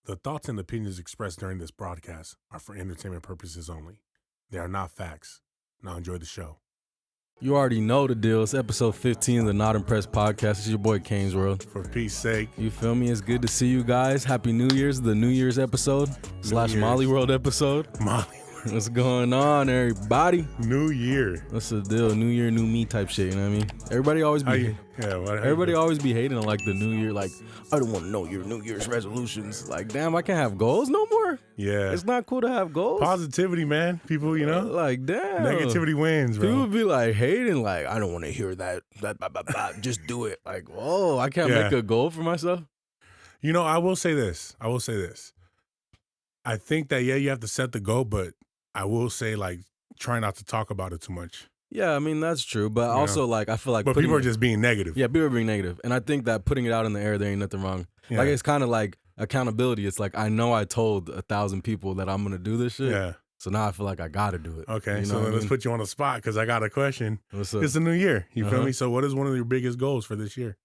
The thoughts and opinions expressed during this broadcast are for entertainment purposes only. They are not facts. Now enjoy the show. You already know the deal. It's episode 15 of the Not Impressed podcast. It's your boy kanesworld. For peace sake. You feel me? It's good to see you guys. Happy New Year's, the New Year's episode / Molly World episode. Molly. What's going on, everybody? New Year. What's the deal? New Year, new me type shit. You know what I mean? Everybody always be always be hating on like the New Year. Like, I don't want to know your New Year's resolutions. Like, damn, I can't have goals no more. Yeah. It's not cool to have goals. Positivity, man. People, you know, like, damn. negativity wins, bro. People be like hating, like, I don't want to hear that. Just do it. Like, whoa, I can't make a goal for myself. You know, I will say this. I think that, you have to set the goal, but I will say, like, try not to talk about it too much. Yeah, I mean, that's true. But also, like, I feel like... But people are just being negative. Yeah, people are being negative. And I think that putting it out in the air, there ain't nothing wrong. Yeah. Like, it's kind of like accountability. It's like, I know I told 1,000 people that I'm going to do this shit. Yeah. So now I feel like I got to do it. Okay, you know so let's put you on the spot because I got a question. What's up? It's a new year. You feel me? So what is one of your biggest goals for this year?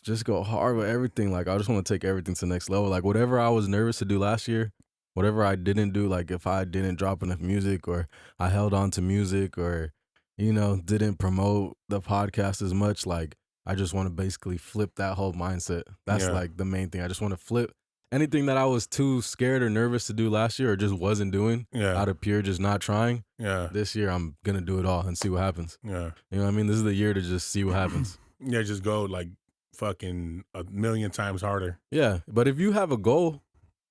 Just go hard with everything. Like, I just want to take everything to the next level. Like, whatever I was nervous to do last year, whatever I didn't do, like if I didn't drop enough music or I held on to music or, you know, didn't promote the podcast as much, like I just want to basically flip that whole mindset. That's like the main thing. I just want to flip anything that I was too scared or nervous to do last year or just wasn't doing out of pure just not trying. Yeah. This year I'm going to do it all and see what happens. Yeah. You know what I mean? This is the year to just see what happens. Yeah, just go like fucking 1,000,000 times harder. Yeah. But if you have a goal,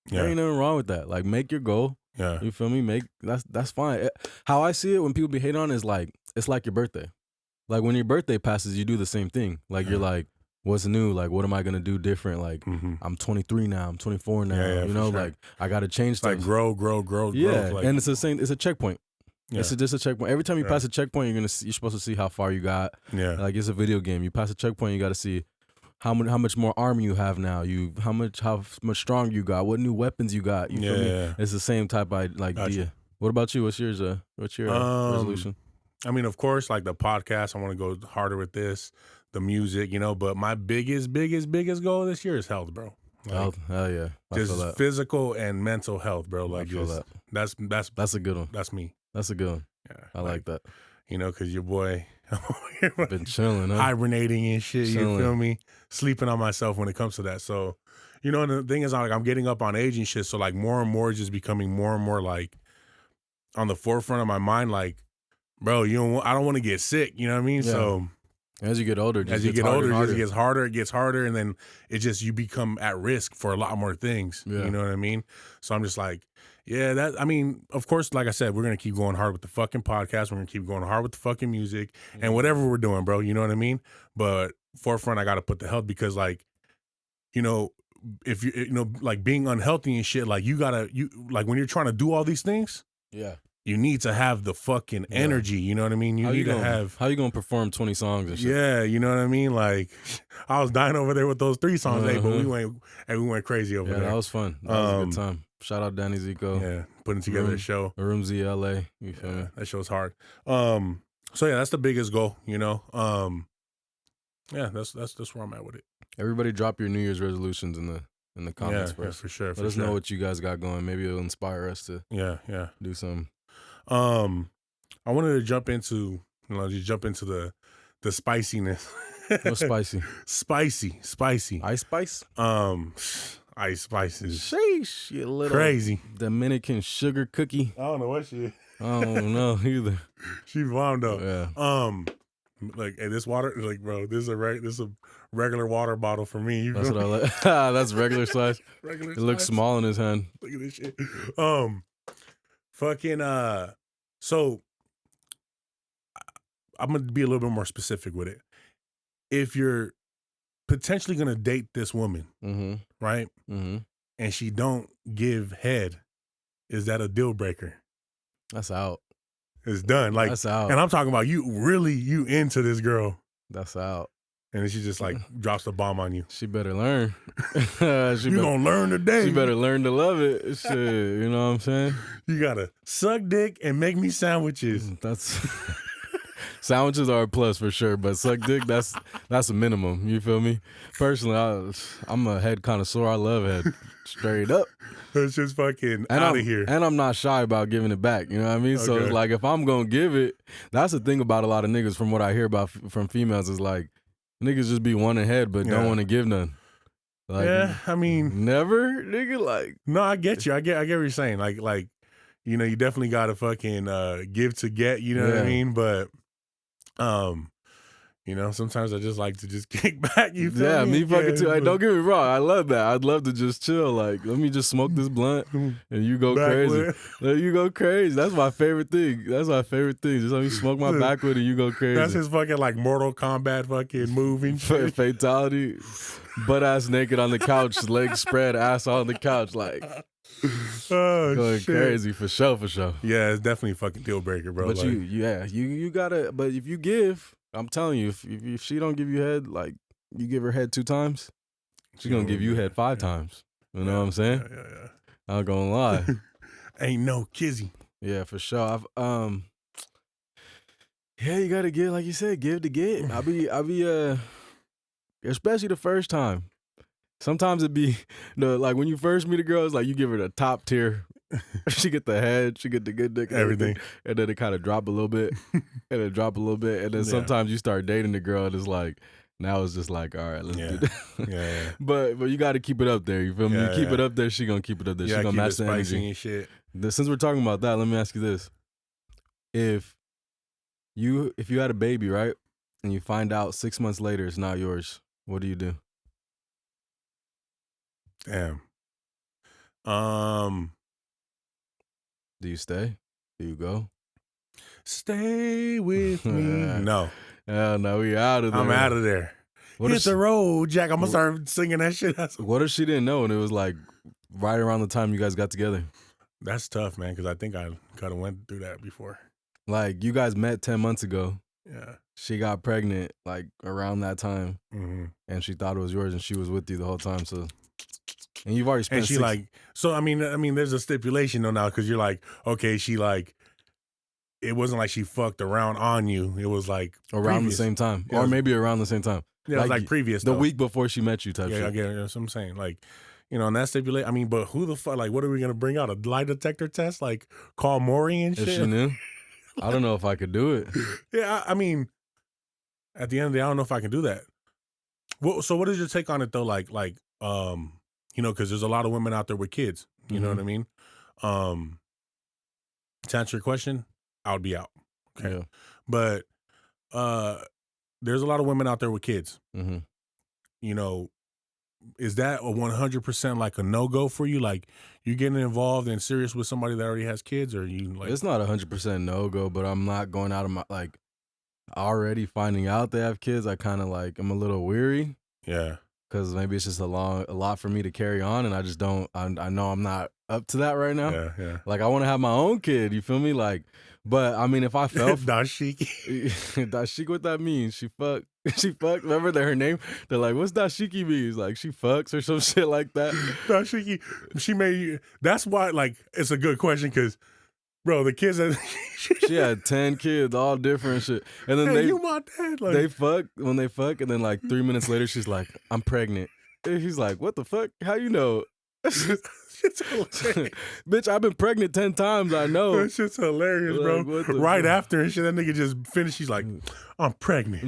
there ain't nothing wrong with that. Like, make your goal. Yeah. You feel me? That's fine. How I see it when people be hating on it is like, it's like your birthday. Like, when your birthday passes, you do the same thing. Like, you're like, what's new? Like, what am I going to do different? Like, I'm 23 now. I'm 24 now. Yeah, you know, like, I got to change stuff. Like, grow. Yeah, like, and it's the same. It's a checkpoint. Yeah. It's just a checkpoint. Every time you pass a checkpoint, you're supposed to see how far you got. Yeah. Like, it's a video game. You pass a checkpoint, you got to see how much more armor you have now. How much stronger you got. What new weapons you got. You feel me? It's the same type of like idea. What about you? What's yours? What's your resolution? I mean, of course, like the podcast. I want to go harder with this. The music, you know. But my biggest goal this year is health, bro. Like, health, hell yeah. Just physical and mental health, bro. Like, that's a good one. That's me. That's a good one. Yeah, I like that. You know, because your boy been chilling, huh? Hibernating and shit. You feel me? Sleeping on myself when it comes to that. So, you know, and the thing is, like, I'm getting up on age and shit. So, like, more and more is just becoming more and more like on the forefront of my mind. Like, bro, I don't want to get sick. You know what I mean? Yeah. So as you get older, it just gets harder. It gets harder, and then you become at risk for a lot more things. Yeah. You know what I mean? So I'm just like, I mean, of course, like I said, we're gonna keep going hard with the fucking podcast. We're gonna keep going hard with the fucking music and whatever we're doing, bro. You know what I mean? But forefront, I gotta put the health because, like, you know, if you know, like being unhealthy and shit, like you like when you're trying to do all these things, you need to have the fucking energy. You know what I mean? How you gonna perform 20 songs and shit? Yeah, you know what I mean? Like, I was dying over there with those 3 songs, but we went crazy over there. Yeah, that was fun. That was a good time. Shout out Danny Zico. Yeah, putting together a show. Room Z LA. You feel me? That show's hard. So yeah, that's the biggest goal, you know. Yeah, that's where I'm at with it. Everybody drop your New Year's resolutions in the comments first. Yeah, for sure. Let us know what you guys got going. Maybe it'll inspire us to do something. I wanted to jump into the spiciness. What's spicy? Spicy. Ice spice? Ice spices. Sheesh, you little crazy Dominican sugar cookie. I don't know what she is. I don't know either. She bombed up. Yeah. Like, hey, this water, like, bro, this is a regular water bottle for me. That's what I like. That's regular size. It looks small in his hand. Look at this shit. So I'm gonna be a little bit more specific with it. If you're potentially gonna date this woman, right? Mm-hmm. And she don't give head, is that a deal breaker? That's out. It's done. Like, that's out. And I'm talking about you into this girl. That's out. And then she just like drops the bomb on you. She better learn. You gonna learn today. She better learn to love it. Shit, you know what I'm saying? You gotta suck dick and make me sandwiches. That's Sandwiches are a plus for sure, but suck dick, that's a minimum. You feel me? Personally, I'm a head connoisseur. I love head. Straight up. It's just fucking out of here. And I'm not shy about giving it back. You know what I mean? Okay. So it's like if I'm gonna give it, that's the thing about a lot of niggas from what I hear about from females is like niggas just be wanting head but don't want to give none. Like, yeah, I mean, never, nigga. Like, no, I get you. I get what you're saying. Like, you know, you definitely gotta fucking give to get. You know what I mean? But, you know, sometimes I just like to just kick back. You feel me? Me fucking too. Hey, don't get me wrong. I love that. I'd love to just chill. Like, let me just smoke this blunt and you go crazy. Let you go crazy. That's my favorite thing. Just let me smoke my backwood and you go crazy. That's his fucking like Mortal Kombat fucking moving shit. Fatality. Butt ass naked on the couch, legs spread, ass on the couch, like going crazy for sure. Yeah, it's definitely a fucking deal breaker, bro. But like, you gotta. But if you give, I'm telling you, if she don't give you head, like you give her head 2 times, she's gonna give you head 5 times. You know what I'm saying? Yeah. I'm not gonna lie. Ain't no kizzy. Yeah, for sure. Yeah, you gotta give, like you said, give to get. I'll be especially the first time. Sometimes it'd be like when you first meet a girl, it's like you give her the top tier. She get the head, she get the good dick, everything, and then it kind of drop a little bit, and then sometimes you start dating the girl, and it's like now it's just like, all right, let's do that. Yeah. But you got to keep it up there. You feel me? You keep it up there, she gonna keep it up there. She gonna match the energy. And shit. Since we're talking about that, let me ask you this: if you had a baby, right, and you find out 6 months later it's not yours, what do you do? Damn. Do you stay? Do you go? Stay with me. No. Hell no, we out of there. I'm out of there. Hit the road, Jack. I'm gonna start singing that shit. What if she didn't know and it was like right around the time you guys got together? That's tough, man, because I think I kind of went through that before. Like, you guys met 10 months ago. Yeah. She got pregnant, like, around that time. Mm-hmm. And she thought it was yours, and she was with you the whole time, so... And you've already spent... And she, So, I mean, there's a stipulation, though, now, because you're like, okay, she, like... It wasn't like she fucked around on you. It was, like... Around the same time. Or maybe around the same time. Yeah, like, it was, like, previous, The week before she met you type shit. Yeah, I get it. That's what I'm saying. Like... You know, and that stipulate. I mean, but who the fuck? Like, what are we gonna bring out? A lie detector test? Like, call Maury and shit? If she knew, I don't know if I could do it. Yeah, I mean, at the end of the day, I don't know if I can do that. Well, so what is your take on it though? Like, you know, because there's a lot of women out there with kids. You know what I mean? To answer your question, I would be out. Okay, yeah. But there's a lot of women out there with kids. Mm-hmm. You know. Is that a 100% like a no-go for you? Like, you getting involved and serious with somebody that already has kids, or you like? It's not 100% no-go, but I'm not going out of my, like, already finding out they have kids. I kind of like, I'm a little weary. Yeah. Because maybe it's just a lot for me to carry on, and I just don't, I know I'm not up to that right now. Yeah. Like, I want to have my own kid, you feel me? Like, but I mean, if I felt Dashiki. Dashiki, what that means? She fucked. Remember that her name? They're like, what's Dashiki means? Like, she fucks or some shit like that. Dashiki, she made. That's why, like, it's a good question because, bro, the kids. She had 10 kids, all different shit, and then you my dad. Like, they fuck when they fuck, and then like 3 minutes later, she's like, I'm pregnant. And he's like, what the fuck? How you know? Bitch, I've been pregnant 10 times. I know. That shit's hilarious, like, bro. Right after and shit, that nigga just finished. He's like, I'm pregnant.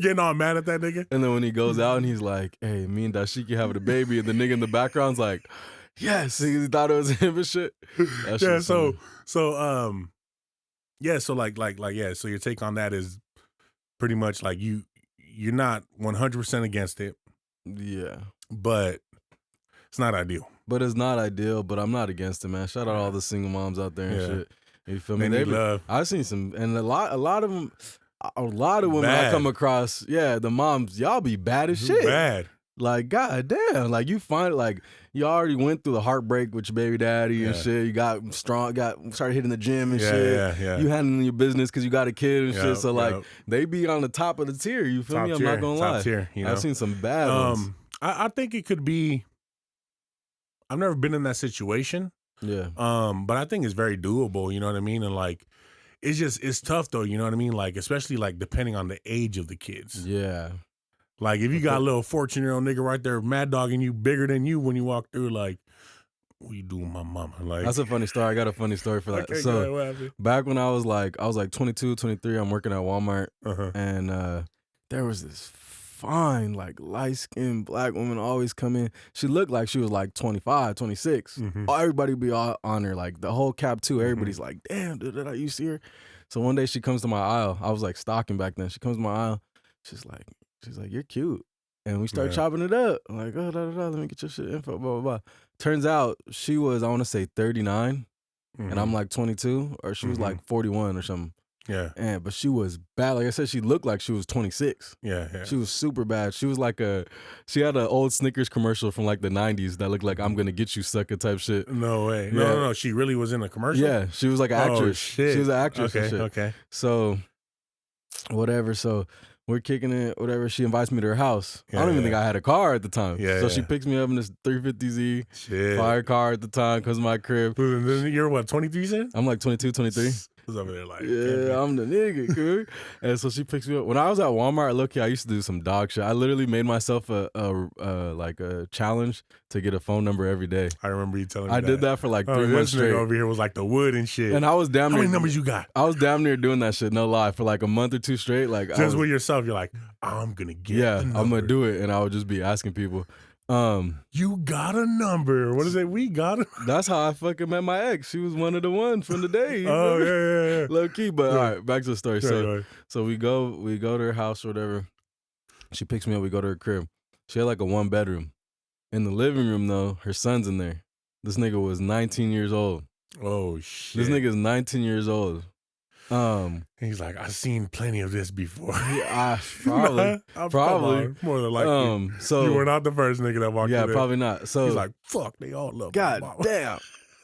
Getting all mad at that nigga. And then when he goes out and he's like, hey, me and Dashiki having a baby, and the nigga in the background's like, yes, he thought it was him and shit. Yeah. So your take on that is pretty much like you're not 100% against it. Yeah. But it's not ideal. But it's not ideal, but I'm not against it, man. Shout out all the single moms out there and shit. You feel me? I've seen some, and a lot of them, a lot of women I come across, the moms, y'all be bad as shit. Bad. Like, goddamn. Like, you find, like, you already went through the heartbreak with your baby daddy and shit. You got started hitting the gym and shit. Yeah. You handling your business because you got a kid and shit. So, like, they be on the top of the tier. You feel me? I'm not going to lie. Top tier, you know? I've seen some bad ones. I think it could be, I've never been in that situation. Yeah. But I think it's very doable, you know what I mean? And like, it's tough though. You know what I mean? Like especially like depending on the age of the kids. Yeah. Like if you got a little 14-year-old nigga right there, mad dogging you, bigger than you when you walk through, like, what you doing, my mama? Like that's a funny story. I got a funny story for that. Okay, So back when I was like 22, 23, I'm working at Walmart, and there was this fine, like light-skinned black woman always come in. She looked like she was like 25, 26. Everybody would be all on her, like the whole cap too. Everybody's like, damn, you see her? So one day she comes to my aisle. I was like stocking back then. She comes to my aisle. She's like, you're cute. And we start chopping it up. I'm like, oh, let me get your shit info, blah, blah, blah. Turns out she was, I want to say 39, and I'm like 22, or she was like 41 or something. Yeah. But she was bad. Like I said, she looked like she was 26. Yeah. She was super bad. She was like she had an old Snickers commercial from like the 90s that looked like I'm gonna get you sucker type shit. No way. Yeah. No. She really was in a commercial? Yeah, she was like an actress. Oh, shit. She was an actress and shit. Okay. So, whatever. So, we're kicking it, whatever. She invites me to her house. I don't even think I had a car at the time. So she picks me up in this 350Z fire car at the time, comes to my crib. You're what, 23 you said? I'm like 22, 23. Was over there like, yeah, I'm the nigga, dude. And so she picks me up. When I was at Walmart, look, I used to do some dog shit. I literally made myself a challenge to get a phone number every day. I remember you telling me I did that for like 3 months straight. Over here was like the wood and shit. And I was damn near. How many numbers you got? I was damn near doing that shit, no lie, for like a month or two straight. Like just with yourself, you're like, I'm gonna get. Yeah, I'm gonna do it, and I would just be asking people. You got a number. What is it? We got it. That's how I fucking met my ex. She was one of the ones from the day. Yeah. Low key, but all right, back to the story. So we go to her house or whatever. She picks me up. We go to her crib. She had like a 1-bedroom. In the living room though, her son's in there. This nigga was 19 years old. Oh shit. This nigga's 19 years old. He's like, I've seen plenty of this before. Probably more than likely. So you were not the first nigga that walked in. Yeah, probably not. So he's like, fuck, they all love God damn.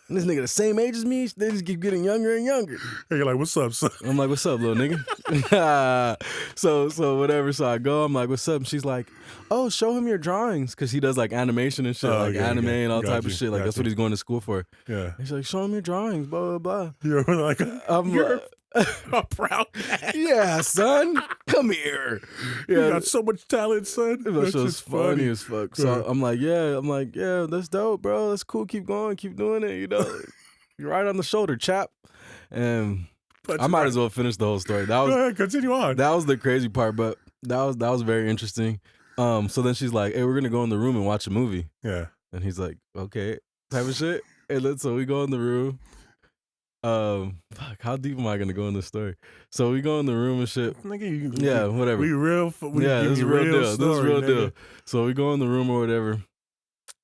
And this nigga the same age as me, they just keep getting younger and younger. And you're like, what's up, son? I'm like, what's up, little nigga? so whatever. So I go, I'm like, what's up? And she's like, oh, show him your drawings. Cause he does like animation and shit, anime and all type of shit. Like that's what he's going to school for. Yeah. And she's like, show him your drawings, blah, blah, blah. You're like, you're a proud dad. Yeah, son. Come here. You got so much talent, son. That shit's funny as fuck. So I'm like, yeah, that's dope, bro. That's cool. Keep going. Keep doing it, you know. You're right on the shoulder, chap. And I might as well finish the whole story. Go ahead, continue on. That was the crazy part, but that was very interesting. So then she's like, hey, we're gonna go in the room and watch a movie. Yeah. And he's like, okay, type of shit. And then so we go in the room. Fuck, how deep am I gonna go in this story? So we go in the room and shit. Nigga, whatever. This is real deal. Story, this is real nigga. deal. So we go in the room or whatever,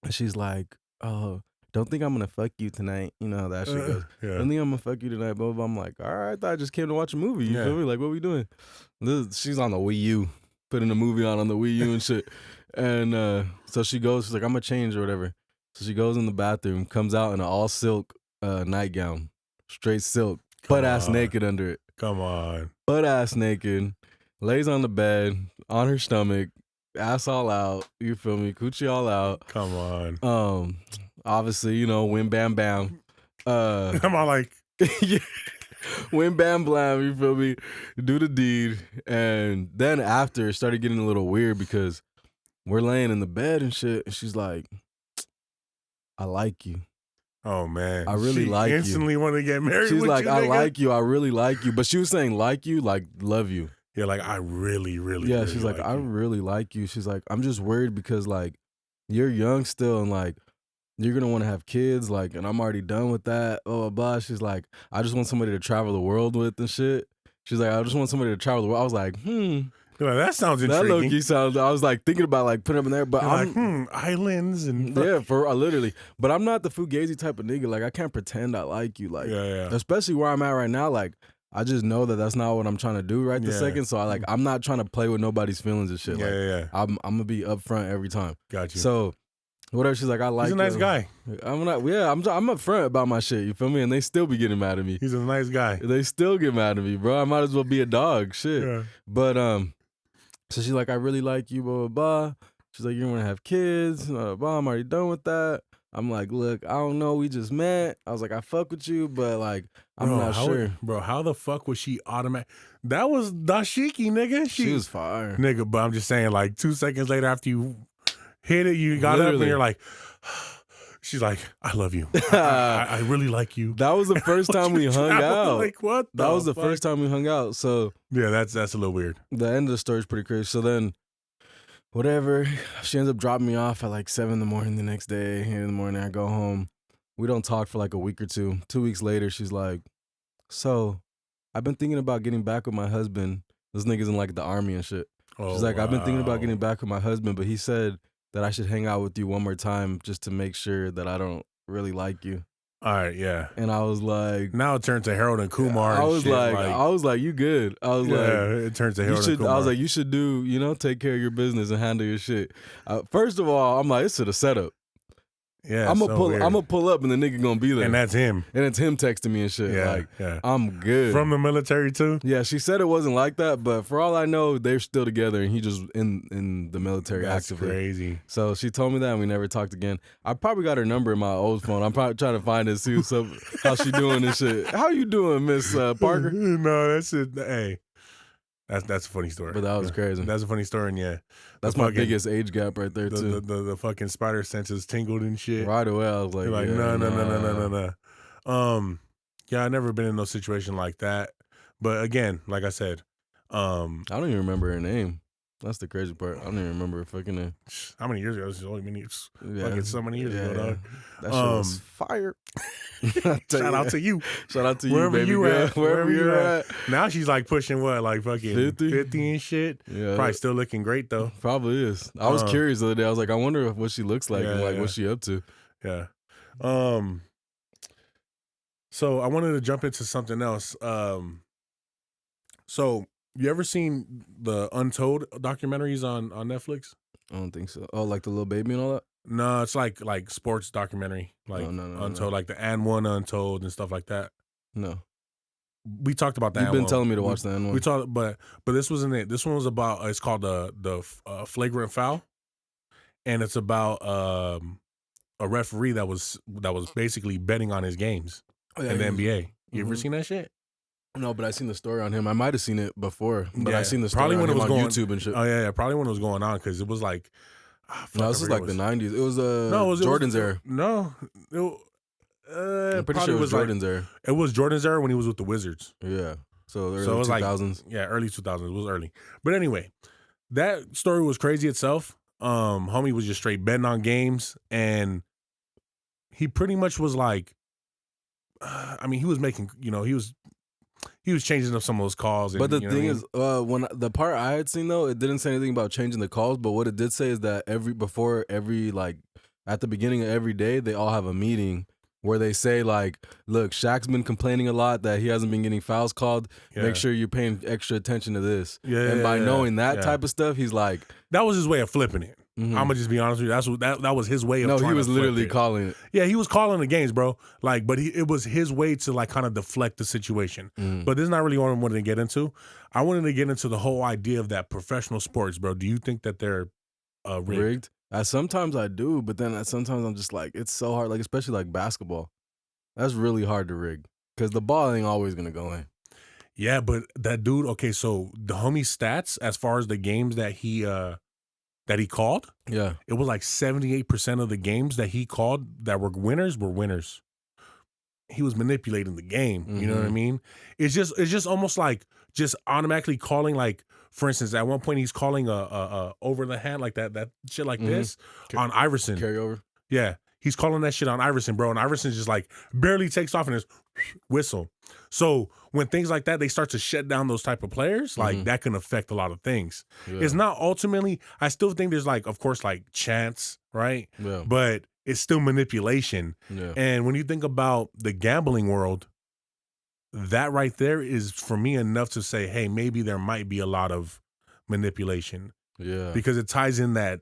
and she's like, "Oh, don't think I'm gonna fuck you tonight." You know how that shit goes. Don't think I'm gonna fuck you tonight. Blah, blah, blah. I'm like, all right, I thought I just came to watch a movie. You feel me? Like, what we doing? She's on the Wii U, putting a movie on the Wii U and shit. And so she goes. She's like, I'm gonna change or whatever. So she goes in the bathroom, comes out in an all silk nightgown. Straight silk, butt ass naked under it. Come on. Butt ass naked, lays on the bed, on her stomach, ass all out, you feel me? Coochie all out. Come on. Obviously, you know, win bam bam. I'm all like, win bam blam, you feel me? Do the deed. And then after, it started getting a little weird because we're laying in the bed and shit, and she's like, I like you. Oh man, I really like you. Instantly want to get married. She's with like, you, I nigga? like you. I really like you. But she was saying like you, like love you. Yeah, like I really, really. Yeah, really she's like, I you. really like you. She's like, I'm just worried because like you're young still and like you're gonna want to have kids, like, and I'm already done with that. Blah, blah, blah. She's like, I just want somebody to travel the world with and shit. She's like, I just want somebody to travel the world. I was like, You're like, that sounds intriguing. That low-key sounds. I was like thinking about like putting them in there, but You're I'm like, islands and yeah, literally. But I'm not the fugazi type of nigga. Like I can't pretend I like you. Like especially where I'm at right now. Like I just know that that's not what I'm trying to do right this second. So I'm not trying to play with nobody's feelings and shit. I'm gonna be upfront every time. Got you. So whatever. She's like, I like. He's a nice guy. I'm not. Yeah, I'm upfront about my shit. You feel me? And they still be getting mad at me. He's a nice guy. They still get mad at me, bro. I might as well be a dog. Shit. Yeah. But so she's like, I really like you, blah, blah, blah. She's like, you're going to have kids, blah, blah, I'm already done with that. I'm like, look, I don't know, we just met. I was like, I fuck with you, but like, I'm not sure. Bro, how the fuck was she automatic? That was dashiki, nigga. She was fire. Nigga, but I'm just saying, like 2 seconds later after you hit it, you got up and you're like, she's like, I love you. I really like you. That was the first time we hung out. Like, what? That was the first time we hung out. So yeah, that's a little weird. The end of the story is pretty crazy. So then, whatever, she ends up dropping me off at like 7 a.m. the next day. 8 a.m, I go home. We don't talk for like a week or two. 2 weeks later, she's like, so I've been thinking about getting back with my husband. This nigga's in like the army and shit. She's like, I've been thinking about getting back with my husband, but he said that I should hang out with you one more time just to make sure that I don't really like you. All right, yeah. And I was like, now it turns to Harold and Kumar. I was like, you good. I was like, it turns to Harold and Kumar. I was like, you should take care of your business and handle your shit. First of all, I'm like, it's a setup. Yeah, I'm gonna pull up and the nigga gonna be there, and that's him. And it's him texting me and shit. Yeah. I'm good. From the military too. Yeah, she said it wasn't like that, but for all I know, they're still together, and he just in the military actively. That's crazy. So she told me that, and we never talked again. I probably got her number in my old phone. I'm probably trying to find it, see how she doing and shit. How you doing, Miss Parker? No, that's it. Hey. That's a funny story. But that was crazy. That's a funny story, and yeah. That's my biggest age gap right there, too. The fucking spider senses tingled and shit. Right away, I was like, no. Yeah, I never been in no situation like that. But again, like I said, I don't even remember her name. That's the crazy part. I don't even remember her fucking name. How many years ago? It was only fucking so many years ago, dog. That shit was fire. Shout out to you. Shout out to you, wherever baby you girl. at. Wherever you're at. Now she's like pushing what, like fucking 50 and shit. Yeah, probably still looking great though. Probably is. I was curious the other day. I was like, I wonder what she looks like and like what she up to. Yeah. So I wanted to jump into something else. So you ever seen the Untold documentaries on Netflix? I don't think so. Oh, like the little baby and all that? No, it's like sports documentary, like Untold, like the And One Untold and stuff like that. No, we talked about that. You've been telling me to watch the And One. We talked, but this wasn't it. This one was about. It's called the flagrant foul, and it's about a referee that was basically betting on his games in the NBA. You ever seen that shit? No, but I seen the story on him. I might have seen it before, but I seen the story probably when on it was on going, YouTube and shit. Oh yeah, probably when it was going on because it was like. No, this is like the 90s. It was Jordan's era. No, I'm pretty sure it was Jordan's era. It was Jordan's era when he was with the Wizards. Yeah, so early it was 2000s. Like, early 2000s. It was early. But anyway, that story was crazy itself. Homie was just straight betting on games, and he pretty much was like, I mean, he was making, he was changing up some of those calls. And, but the thing is, when the part I had seen though, it didn't say anything about changing the calls. But what it did say is that at the beginning of every day, they all have a meeting where they say like, look, Shaq's been complaining a lot that he hasn't been getting fouls called. Yeah. Make sure you're paying extra attention to this. And by knowing that type of stuff, he's like, that was his way of flipping it. Mm-hmm. I'm gonna just be honest with you. That was his way of. No, he was literally calling it. Yeah, he was calling the games, bro. Like, but it was his way to like kind of deflect the situation. But this is not really what I wanted to get into. I wanted to get into the whole idea of that professional sports, bro. Do you think that they're rigged? Sometimes I do, but then sometimes I'm just like, it's so hard. Like especially like basketball, that's really hard to rig because the ball ain't always gonna go in. Yeah, but that dude. Okay, so the homie's stats as far as the games that he called, yeah, it was like 78% of the games that he called that were winners. He was manipulating the game. Mm-hmm. You know what I mean? It's just almost like just automatically calling, like, for instance, at one point he's calling a over the hand like that shit like this on Iverson. Carryover. Yeah. He's calling that shit on Iverson, bro. And Iverson just like barely takes off in his whistle. So when things like that, they start to shut down those type of players, like that can affect a lot of things. Yeah. It's not ultimately, I still think there's like, of course, like chance, right? Yeah. But it's still manipulation. Yeah. And when you think about the gambling world, that right there is for me enough to say, hey, maybe there might be a lot of manipulation. Yeah. Because it ties in that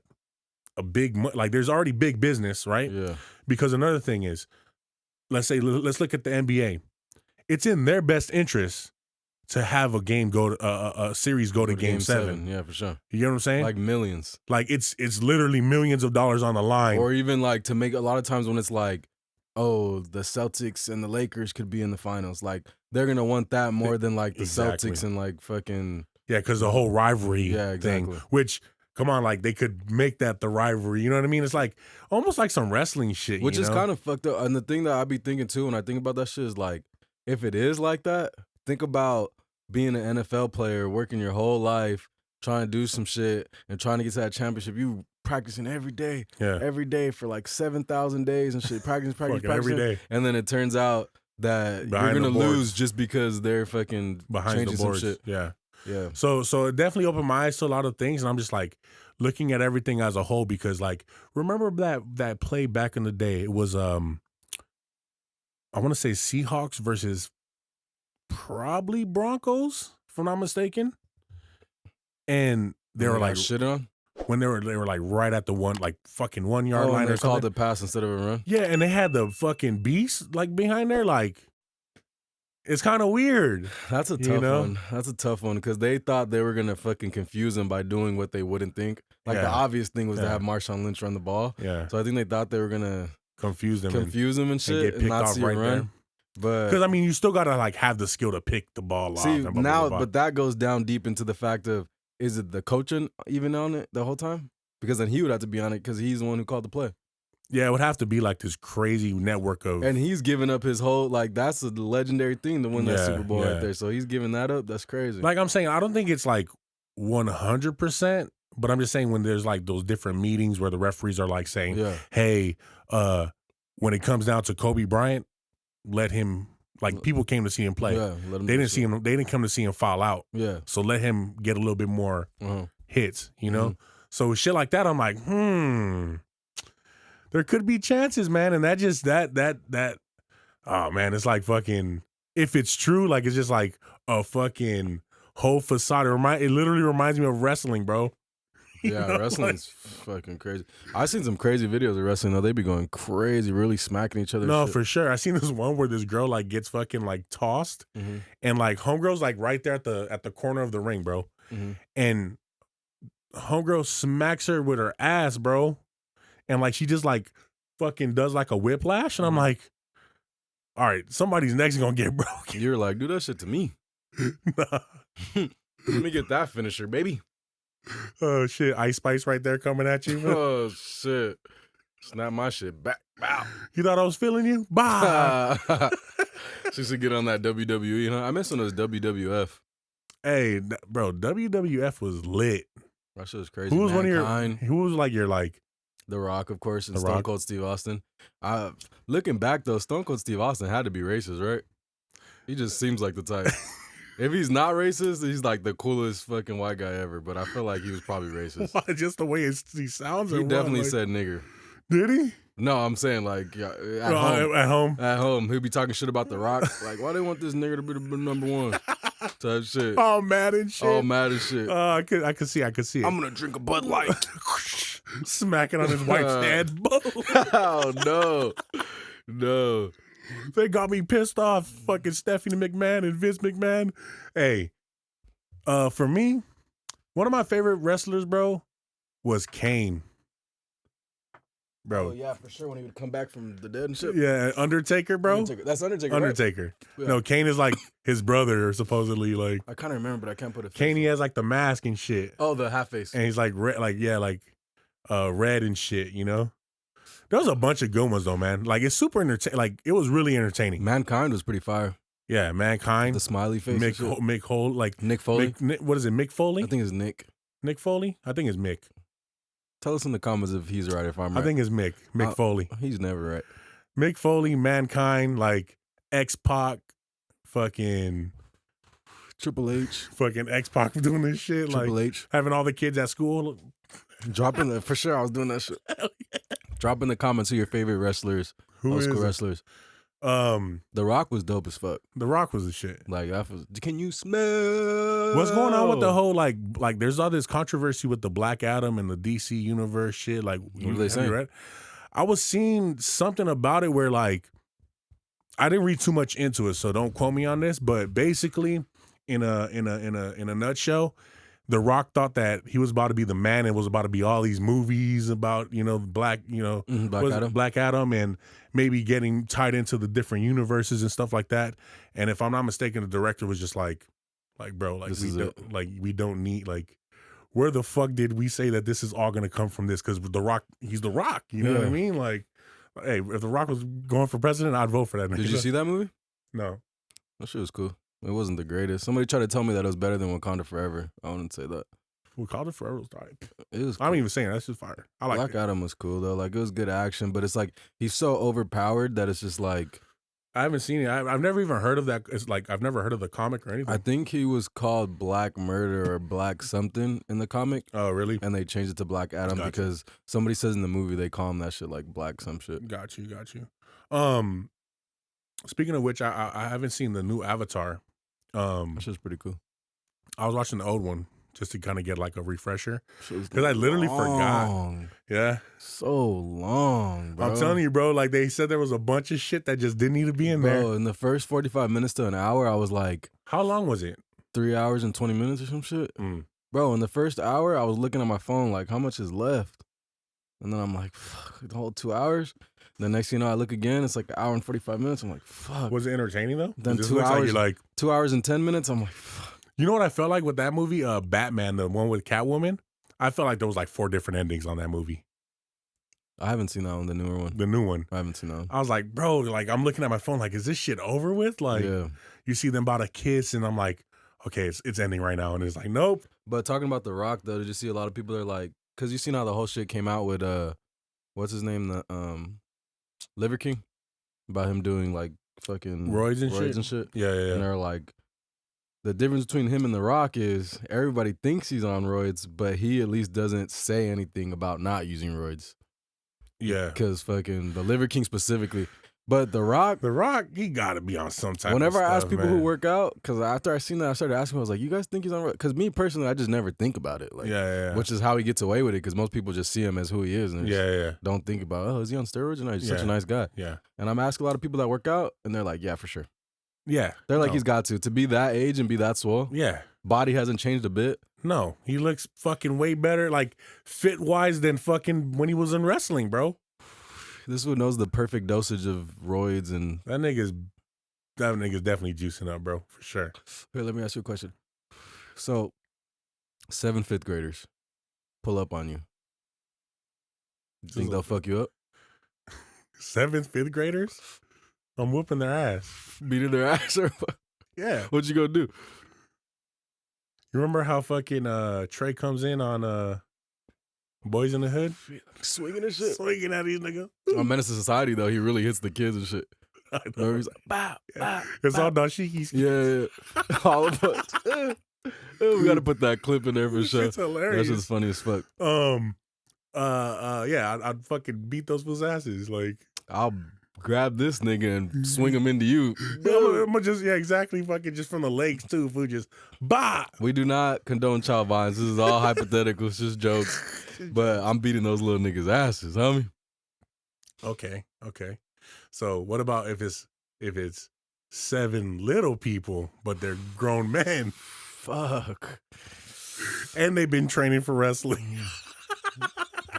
like there's already big business, right? Yeah. Because another thing is, let's look at the NBA. It's in their best interest to have a game a series go to game 7. Yeah, for sure. You get what I'm saying? Like millions. Like it's literally millions of dollars on the line. Or even like to make a lot of times when it's like, oh, the Celtics and the Lakers could be in the finals. Like they're gonna want that more than like the Celtics and like fucking because the whole rivalry thing. Which come on, like they could make that the rivalry. You know what I mean? It's like almost like some wrestling shit. Which is kind of fucked up. And the thing that I be thinking too when I think about that shit is like, if it is like that, think about being an NFL player, working your whole life, trying to do some shit and trying to get to that championship. You practicing every day for like 7,000 days and shit, practicing every day. And then it turns out that you're gonna lose just because they're fucking behind the boards. Some shit. Yeah. Yeah. So it definitely opened my eyes to a lot of things, and I'm just like looking at everything as a whole because like remember that play back in the day? It was I want to say Seahawks versus probably Broncos, if I'm not mistaken. And they were like shit on when they were like right at the fucking 1 yard line. And they or something. called the pass instead of a run. Yeah, and they had the fucking beast like behind there. Like it's kind of weird. That's a tough one. That's a tough one because they thought they were gonna fucking confuse them by doing what they wouldn't think. Like the obvious thing was to have Marshawn Lynch run the ball. Yeah. So I think they thought they were gonna confuse them and shit, get picked and not off see right a run. there. But because I mean, you still gotta like have the skill to pick the ball off. And now, but that goes down deep into the fact of, is it the coaching even on it the whole time? Because then he would have to be on it because he's the one who called the play. Yeah, it would have to be like this crazy network of, and he's giving up his whole that's a legendary thing to win that Super Bowl right there. So he's giving that up. That's crazy. Like I'm saying, I don't think it's like 100%, but I'm just saying when there's like those different meetings where the referees are like saying, hey, when it comes down to Kobe Bryant, let him. Like people came to see him play. Yeah, they didn't see him. They didn't come to see him foul out. Yeah. So let him get a little bit more hits. You know. So shit like that, I'm like, there could be chances, man. And that just that. Oh man, it's like fucking. If it's true, like it's just like a fucking whole facade. It literally reminds me of wrestling, bro. Yeah, wrestling's fucking crazy. I've seen some crazy videos of wrestling though. They be going crazy, really smacking each other. No, for sure. I seen this one where this girl like gets fucking like tossed, and like homegirl's like right there at the corner of the ring, bro. And homegirl smacks her with her ass, bro, and like she just like fucking does like a whiplash, and I'm like, all right, somebody's neck's gonna get broken. You're like, do that shit to me. Nah. Let me get that finisher, baby. Oh shit, Ice Spice right there coming at you. Oh shit, snap my shit back. Bow. You thought I was feeling you? Bye. She should get on that WWE. You know, I miss when it was WWF. Hey, bro, WWF was lit. That shit was crazy. Who was Who was like your like? The Rock, of course, and Stone Cold Steve Austin. Looking back though, Stone Cold Steve Austin had to be racist, right? He just seems like the type. If he's not racist, he's like the coolest fucking white guy ever. But I feel like he was probably racist. Why? Just the way he sounds. He definitely said nigger. Did he? No, I'm saying like at home. At home, he'd be talking shit about The Rock. Like, why they want this nigger to be the number one? Type shit. All mad and shit. I could see it. I'm gonna drink a Bud Light. Smacking on his wife's dad. Oh no. They got me pissed off. Fucking Stephanie McMahon and Vince McMahon. Hey, for me, one of my favorite wrestlers, bro, was Kane. Bro. Oh, yeah, for sure. When he would come back from the dead and shit. Yeah, Undertaker, bro. That's Undertaker. Undertaker. Right? Yeah. No, Kane is like his brother, supposedly. Like I kind of remember, but I can't put a face. Kane, he has like the mask and shit. Oh, the half face. And he's like red, red and shit. You know. There was a bunch of good ones though, man. Like it's super entertaining. Like it was really entertaining. Mankind was pretty fire. Yeah, Mankind. The smiley face. Mick Foley, like Nick Foley. What is it? Mick Foley? I think it's Nick. Nick Foley? I think it's Mick. Tell us in the comments if he's right, if I'm right. I think it's Mick. Mick Foley. He's never right. Mick Foley, Mankind, like X-Pac, fucking Triple H. Fucking X-Pac doing this shit. Triple like H. Having all the kids at school. For sure, I was doing that shit. Drop in the comments who your favorite wrestlers, old school wrestlers. The Rock was dope as fuck. The Rock was the shit. Like, can you smell? What's going on with the whole like? There's all this controversy with the Black Adam and the DC universe shit. Like, what are they saying? I was seeing something about it where like, I didn't read too much into it, so don't quote me on this. But basically, in a nutshell, The Rock thought that he was about to be the man and was about to be all these movies about, Black Adam. Black Adam, and maybe getting tied into the different universes and stuff like that. And if I'm not mistaken, the director was just like bro, like we don't need, like, where the fuck did we say that this is all gonna come from this? Because The Rock, he's The Rock, you know what I mean? Like, hey, if The Rock was going for president, I'd vote for that nigga. Did you see that movie? No. That shit was cool. It wasn't the greatest. Somebody tried to tell me that it was better than Wakanda Forever. I wouldn't say that. Wakanda Forever was tight. It was cool. I'm even saying that's just fire. I like Black Adam was cool though. Like, it was good action, but it's like he's so overpowered that it's just like, I haven't seen it. I've never even heard of that. It's like I've never heard of the comic or anything. I think he was called Black Murder or Black something in the comic. Oh, really? And they changed it to Black Adam because somebody says in the movie they call him that shit like Black some shit. Got you. Speaking of which, I haven't seen the new Avatar. That shit's pretty cool. I was watching the old one just to kind of get like a refresher because I literally forgot. Yeah, so long, bro. I'm telling you, bro. Like, they said there was a bunch of shit that just didn't need to be in there. Bro, in the first 45 minutes to an hour, I was like, how long was it? 3 hours and 20 minutes or some shit. Bro, in the first hour, I was looking at my phone like, how much is left? And then I'm like, fuck, the whole 2 hours. The next thing you know, I look again, it's like an hour and 45 minutes. I'm like, fuck. Was it entertaining though? Then 2 hours, like 2 hours and 10 minutes. I'm like, fuck. You know what I felt like with that movie, Batman, the one with Catwoman? I felt like there was like 4 different endings on that movie. I haven't seen that one, the newer one. The new one. I haven't seen that one. I was like, bro, like, I'm looking at my phone like, is this shit over with? Like, you see them about to kiss, and I'm like, okay, it's ending right now. And it's like, nope. But talking about The Rock, though, did you see a lot of people are like, because you seen how the whole shit came out with, what's his name, the Liver King? About him doing like fucking roids and shit. Yeah. And they're like, the difference between him and The Rock is everybody thinks he's on roids, but he at least doesn't say anything about not using roids. Yeah. Because fucking the Liver King specifically. But The Rock, he got to be on some type whenever of stuff, I ask people man. who work out, because after I seen that, I started asking, I was like, you guys think he's on roids? Because me personally, I just never think about it. Like, which is how he gets away with it, because most people just see him as who he is and don't think about, oh, is he on steroids or not? He's such a nice guy. Yeah. And I'm asking a lot of people that work out, and they're like, yeah, for sure. Yeah. They're like, he's got to be that age and be that swole. Yeah. Body hasn't changed a bit. No, he looks fucking way better, like, fit-wise than fucking when he was in wrestling, bro. This one knows the perfect dosage of roids, and that nigga's definitely juicing up, bro, for sure. Here, let me ask you a question. So, 7 5th graders pull up on you. Think they'll fuck you up? 7th, 5th graders? I'm whooping their ass. Beating their ass? Or what? Yeah. What you gonna do? You remember how fucking Trey comes in on Boys in the Hood? Swinging and shit. Swinging at these niggas. On Menace to Society, though, he really hits the kids and shit. I know. He's like, bow, bow. It's all dashikis. Yeah. All of us. We gotta put that clip in there for sure. It's hilarious. That's just funny as fuck. Yeah, I'd fucking beat those fools' asses. Like, I'll grab this nigga and swing him into you. I'm gonna just, exactly, fucking just from the legs too, fool, just, bah! We do not condone child violence. This is all hypothetical. It's just jokes. But I'm beating those little niggas' asses, homie. Okay. So what about if it's 7 little people, but they're grown men? Fuck. And they've been training for wrestling.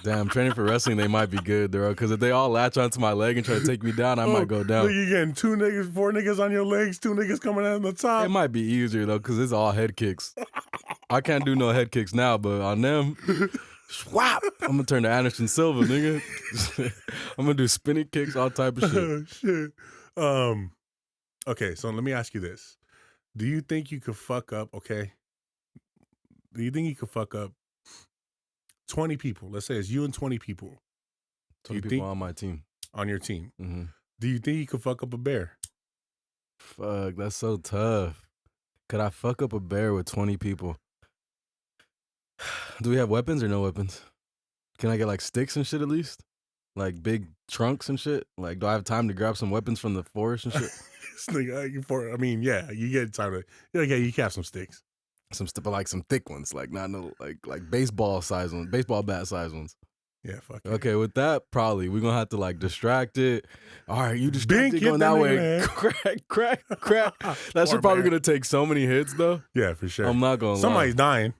Damn, training for wrestling, they might be good, bro. Because if they all latch onto my leg and try to take me down, I might go down. So you getting 4 niggas on your legs, 2 niggas coming out on the top. It might be easier, though, because it's all head kicks. I can't do no head kicks now, but on them, swap. I'm going to turn to Anderson Silva, nigga. I'm going to do spinning kicks, all type of shit. Shit. Okay, so let me ask you this. Do you think you could fuck up, do you think you could fuck up 20 people? Let's say it's you and 20 people. 20 people on my team. On your team. Mm-hmm. Do you think you could fuck up a bear? Fuck, that's so tough. Could I fuck up a bear with 20 people? Do we have weapons or no weapons? Can I get like sticks and shit at least? Like big trunks and shit? Like, do I have time to grab some weapons from the forest and shit? I mean, yeah, you get time to, you can have some sticks. But like some thick ones, like not no like baseball size ones, baseball bat size ones. Yeah, fuck it. Okay, with that, probably we're gonna have to like distract it. All right, you distract it Bink, going hit that that nigga, way. man. Crack. That shit probably gonna take so many hits though. Yeah, for sure. I'm not gonna Somebody's dying.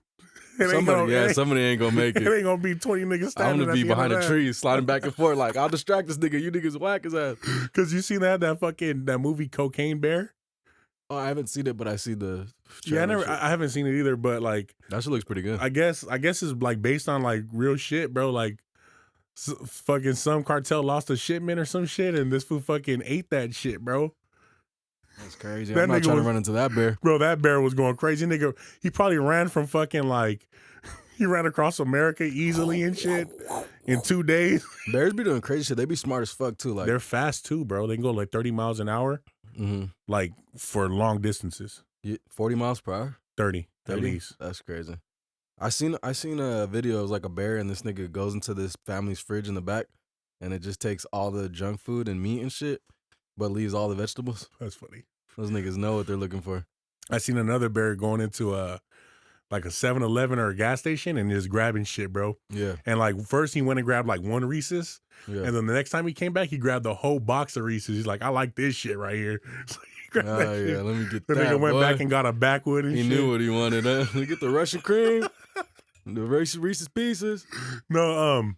somebody ain't gonna make It it. ain't gonna be 20 niggas standing. I'm gonna be behind a a tree, sliding back and forth. Like I'll distract this nigga. You niggas whack his ass. Because you seen that movie Cocaine Bear? Oh, I haven't seen it, but I see the. Yeah, trailer shit. I haven't seen it either. But like, That shit looks pretty good. I guess it's like based on like real shit, bro. Like, fucking some cartel lost a shipment or some shit, and this fool fucking ate that shit, bro. That's crazy. That I'm not nigga trying was- to run into that bear. Bro, that bear was going crazy, nigga. He probably ran from fucking like, he ran across America easily and shit in 2 days. Bears be doing crazy shit. They be smart as fuck too. Like, They're fast too, bro. They can go like 30 miles an hour, like for long distances. 40 miles per hour. 30 at 30? least. That's crazy. I seen a video. It was like a bear, and this nigga goes into this family's fridge in the back, and it just takes all the junk food and meat and shit, but leaves all the vegetables. That's funny. Those niggas know what they're looking for. I seen another bear going into like a 7-Eleven or a gas station and just grabbing shit, bro. Yeah, And like first he went and grabbed like one Reese's, yeah. and then the next time he came back, he grabbed the whole box of Reese's. He's like, I like this shit right here. So he grabbed that shit. Yeah. Let me get The that. nigga went boy. back and got a backwood and He shit. knew what he wanted. Let me get the Russian cream, the Reese's Pieces. No,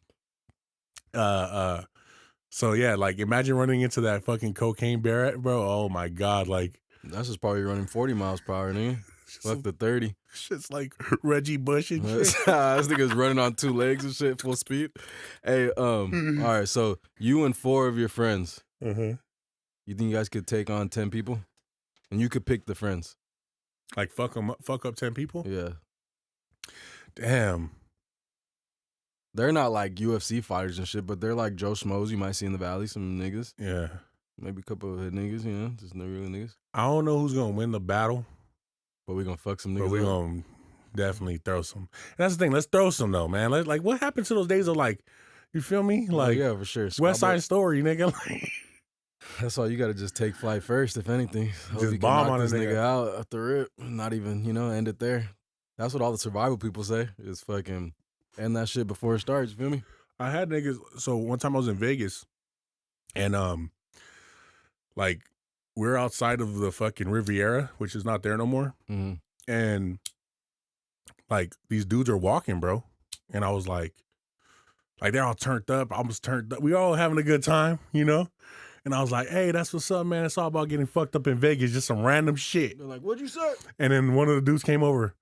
so yeah, like imagine running into that fucking cocaine bear, bro. Oh my god, like That's just probably running 40 miles per hour, nigga. Fuck the 30. shit's like Reggie Bush and shit. This nigga's running on 2 legs and shit, full speed. Hey, all right, so you and 4 of your friends, Uh-huh. you think you guys could take on 10 people? And you could pick the friends. Like fuck up 10 people. Yeah. Damn. They're not like UFC fighters and shit, but they're like Joe Schmoes you might see in the valley, some niggas. Yeah. Maybe a couple of hood niggas, you know, just no real niggas. I don't know who's gonna win the battle, But we gonna fuck some niggas but we're up. gonna definitely throw some. And that's the thing. Let's throw some though, man. Like what happened to those days of like, you feel me? Like yeah, for sure. West Side Story, nigga. Like, That's all you gotta just take flight first, if anything. Hope Just you can bomb knock on a this nigga nigga. out at the rip. Not even, end it there. That's what all the survival people say, is fucking end that shit before it starts, you feel me? I had niggas. So one time I was in Vegas, and like we're outside of the fucking Riviera, which is not there no more, Mm-hmm. and like these dudes are walking, bro, and I was like they're all turned up. I was turned up. We all having a good time, you know. And I was like, hey, that's what's up, man. It's all about getting fucked up in Vegas, just some random shit. They're like, what'd you say? And then one of the dudes came over.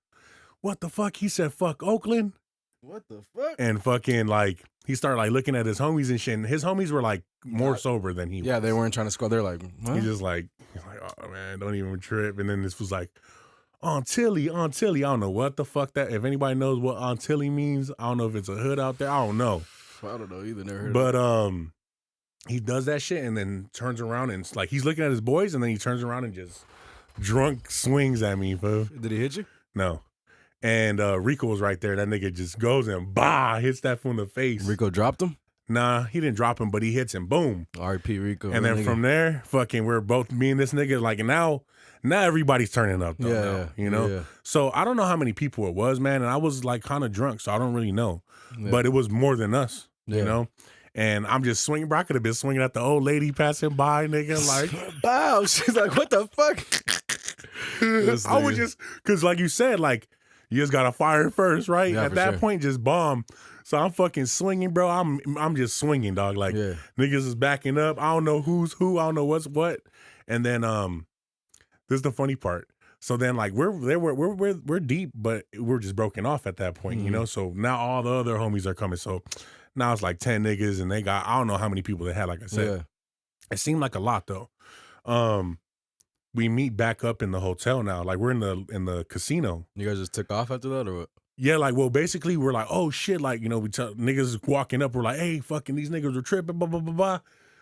What the fuck? He said, fuck Oakland. What the fuck? And fucking like, he started like looking at his homies and shit. And his homies were like more sober than he was. Yeah, they weren't trying to score. They're like, what? He's just like, oh man, don't even trip. And then this was like, Aunt Tilly. I don't know what the fuck that, if anybody knows what Aunt Tilly means, I don't know if it's a hood out there. I don't know. I don't know either. Never heard But of it. he does that shit and then turns around and it's like he's looking at his boys and then he turns around and just drunk swings at me, bro. Did he hit you? No. And Rico was right there. That nigga just goes and hits that fool in the face. Rico dropped him? Nah, he didn't drop him, but he hits him. Boom. R.I.P. Rico. And then from there, fucking we're both, me and this nigga, like now everybody's turning up though, you know? Yeah. So I don't know how many people it was, man. And I was like kind of drunk, so I don't really know. Yeah. But it was more than us, Yeah. you know? And I'm just swinging, bro. I could have been swinging at the old lady passing by, nigga. Like, Bow. She's like, what the fuck? This I would nigga. just, because like you said, like, you just got to fire first, right? Yeah, At for that sure. point, just bomb. So I'm fucking swinging, bro. I'm just swinging, dog. Like, Yeah. niggas is backing up. I don't know who's who. I don't know what's what. And then, this is the funny part. So then, like, we're deep, but we're just broken off at that point, you know? So now all the other homies are coming. So now it's like 10 niggas and they got, I don't know how many people they had, like I said. Yeah. It seemed like a lot though. We meet back up in the hotel now. Like we're in the casino. You guys just took off after that or what? Yeah, like well, basically we're like, oh shit, like we tell niggas walking up. We're like, hey, fucking these niggas are tripping, blah blah blah blah.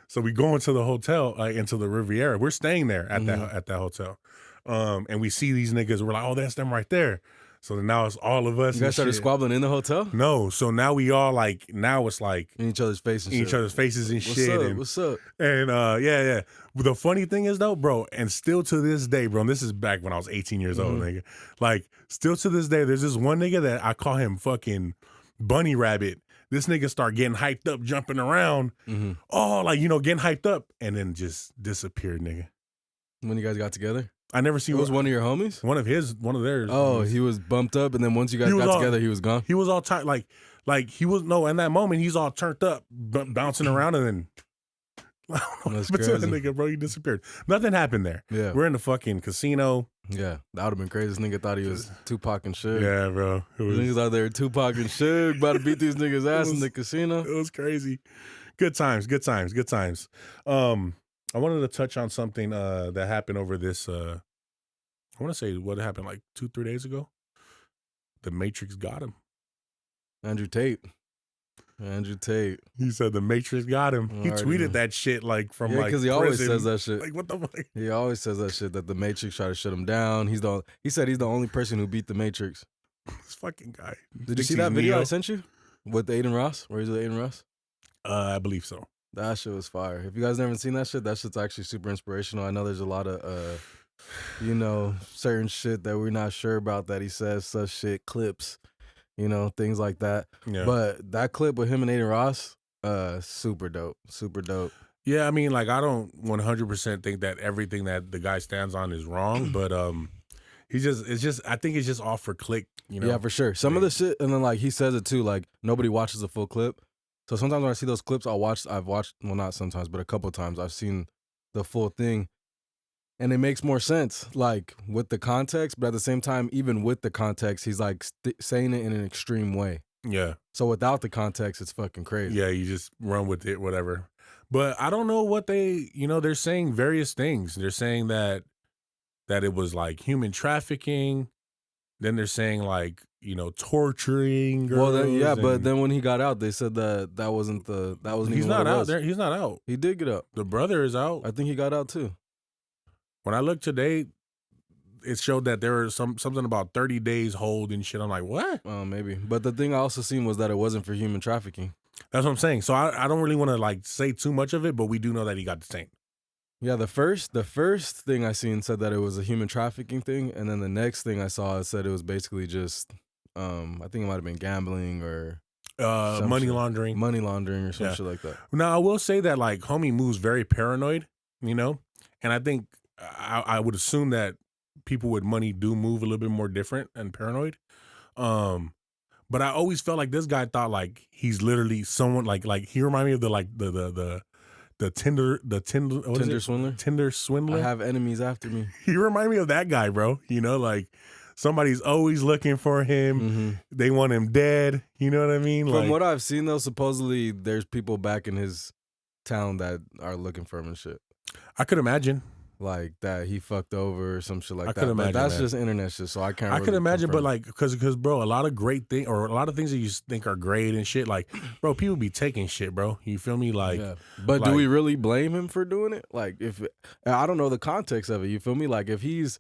So we go into the hotel, like into the Riviera. We're staying there at that hotel, and we see these niggas. We're like, oh, that's them right there. So now it's all of us. You guys started squabbling in the hotel? No, so now we all like now it's like In each other's faces. in each other's faces and What's shit. up? And, What's up? And yeah. The funny thing is though, bro, and still to this day, bro, and this is back when I was 18 years old, nigga. Like, still to this day, there's this one nigga that I call him fucking Bunny Rabbit This nigga start getting hyped up, jumping around. Mm-hmm. Oh, like, you know, getting hyped up, and then just disappeared, nigga. When you guys got together? I never seen. It was one of your homies? One of theirs. Oh, he was bumped up, and then once you guys got together, he was gone? He was all tight, like he was, no, in that moment, he's all turned up, bouncing around, and then, I don't know, that's crazy. Nigga, bro, he disappeared. Nothing happened there. Yeah. We're in the fucking casino. Yeah, that would have been crazy. This nigga thought he was Tupac and Suge. Yeah, bro. Niggas out there, Tupac and Suge, about to beat these niggas' ass in the casino. It was crazy. Good times. I wanted to touch on something that happened over this. I want to say what happened like 2-3 days ago. The Matrix got him. Andrew Tate. He said the Matrix got him. He tweeted that shit like from like because he always says that shit. Like what the fuck? He always says that shit that the Matrix tried to shut him down. He said he's the only person who beat the Matrix. This fucking guy. Did you see that video I sent you with Aiden Ross? Where he's with Aiden Ross? I believe so. That shit was fire. If you guys never seen that shit's actually super inspirational. I know there's a lot of you know, certain shit that we're not sure about that he says, such shit, clips, you know, things like that. Yeah. But that clip with him and Aiden Ross, super dope. Yeah, I mean, like, I don't 100% think that everything that the guy stands on is wrong, but I think it's just all for click, you know? Yeah, for sure. Some of the shit, and then like he says it too, like nobody watches the full clip. So sometimes when I see those clips, I've watched, well, not sometimes, but a couple of times I've seen the full thing. And it makes more sense, like, with the context, but at the same time, even with the context, he's, like, saying it in an extreme way. Yeah. So without the context, it's fucking crazy. Yeah, you just run with it, whatever. But I don't know what they're saying various things. They're saying that it was, like, human trafficking. Then they're saying, like, you know, torturing girls. Well, but then when he got out, they said that wasn't He's not out there. He's not out. He did get out. The brother is out. I think he got out, too. When I looked today, it showed that there was something about 30 days hold and shit. I'm like, what? Oh, maybe. But the thing I also seen was that it wasn't for human trafficking. That's what I'm saying. So I don't really want to like say too much of it, but we do know that he got detained. Yeah, the first thing I seen said that it was a human trafficking thing, and then the next thing I saw said it was basically just, I think it might have been gambling or money laundering or some shit like that. Now I will say that like homie moves very paranoid, you know, and I think. I would assume that people with money do move a little bit more different and paranoid. But I always felt like this guy thought like he's literally someone like he reminded me of the Tinder swindler. I have enemies after me. He reminded me of that guy, bro. You know, like somebody's always looking for him. Mm-hmm. They want him dead. You know what I mean? From what I've seen though, supposedly there's people back in his town that are looking for him and shit. I could imagine. Like that he fucked over or some shit like that. Could imagine, but that's just internet shit, so I can't. I could imagine, but like, because bro, a lot of great things or a lot of things that you think are great and shit, like, bro, people be taking shit, bro. You feel me? Like, yeah. But do we really blame him for doing it? Like, I don't know the context of it. You feel me? Like, if he's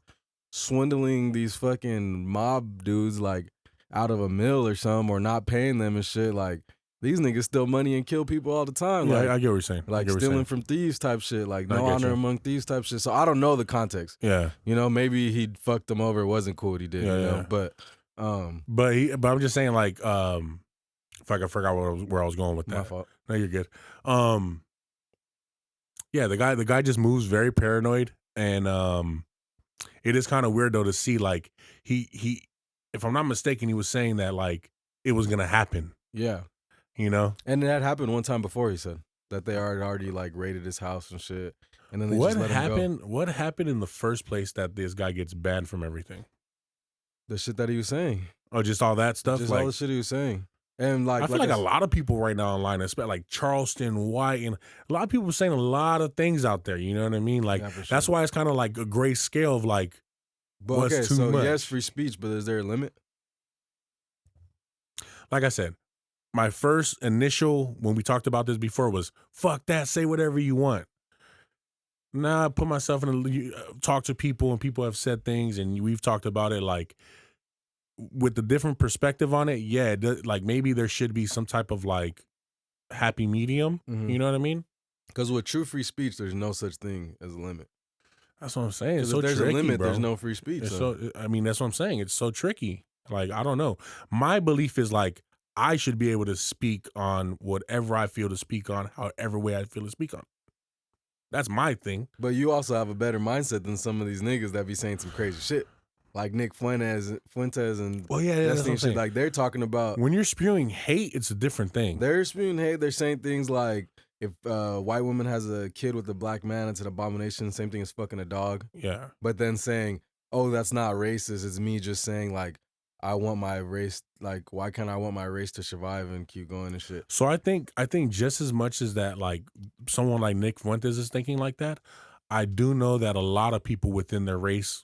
swindling these fucking mob dudes like out of a mill or something, or not paying them and shit, like. These niggas steal money and kill people all the time. Yeah, like, I get what you're saying. Like stealing from thieves type shit. Like no honor among thieves type shit. So I don't know the context. Yeah. You know, maybe he fucked them over. It wasn't cool what he did. Yeah, you know? But I'm just saying like, if I forgot where I was going with that. My fault. No, you're good. Yeah, the guy just moves very paranoid, and it is kind of weird though to see like he, if I'm not mistaken, he was saying that like it was gonna happen. Yeah. You know, and that happened one time before. He said that they already like raided his house and shit. And then they just let him go. What happened in the first place that this guy gets banned from everything? The shit that he was saying. Oh, just all that stuff. Just all the shit he was saying. And like I feel like a lot of people right now online, especially like Charleston White, and a lot of people saying a lot of things out there. You know what I mean? Like that's why it's kind of like a gray scale of like. But what's okay, too so much. Yes, free speech, but is there a limit? Like I said. My first initial, when we talked about this before, was fuck that, say whatever you want. Now I put myself in talk to people, and people have said things, and we've talked about it like with the different perspective on it. Yeah, like maybe there should be some type of like happy medium. Mm-hmm. You know what I mean? Because with true free speech, there's no such thing as a limit. That's what I'm saying. It's so if there's tricky, a limit, bro. There's no free speech. I mean, that's what I'm saying. It's so tricky. Like, I don't know. My belief is like, I should be able to speak on whatever I feel to speak on, however way I feel to speak on. That's my thing. But you also have a better mindset than some of these niggas that be saying some crazy shit. Like Nick Fuentes and that's what I'm shit. Like they're talking about when you're spewing hate, it's a different thing. They're spewing hate. They're saying things like if a white woman has a kid with a black man, it's an abomination. Same thing as fucking a dog. Yeah. But then saying, oh, that's not racist. It's me just saying like, I want my race. Like, why can't I want my race to survive and keep going and shit? So I think just as much as that, like someone like Nick Fuentes is thinking like that, I do know that a lot of people within their race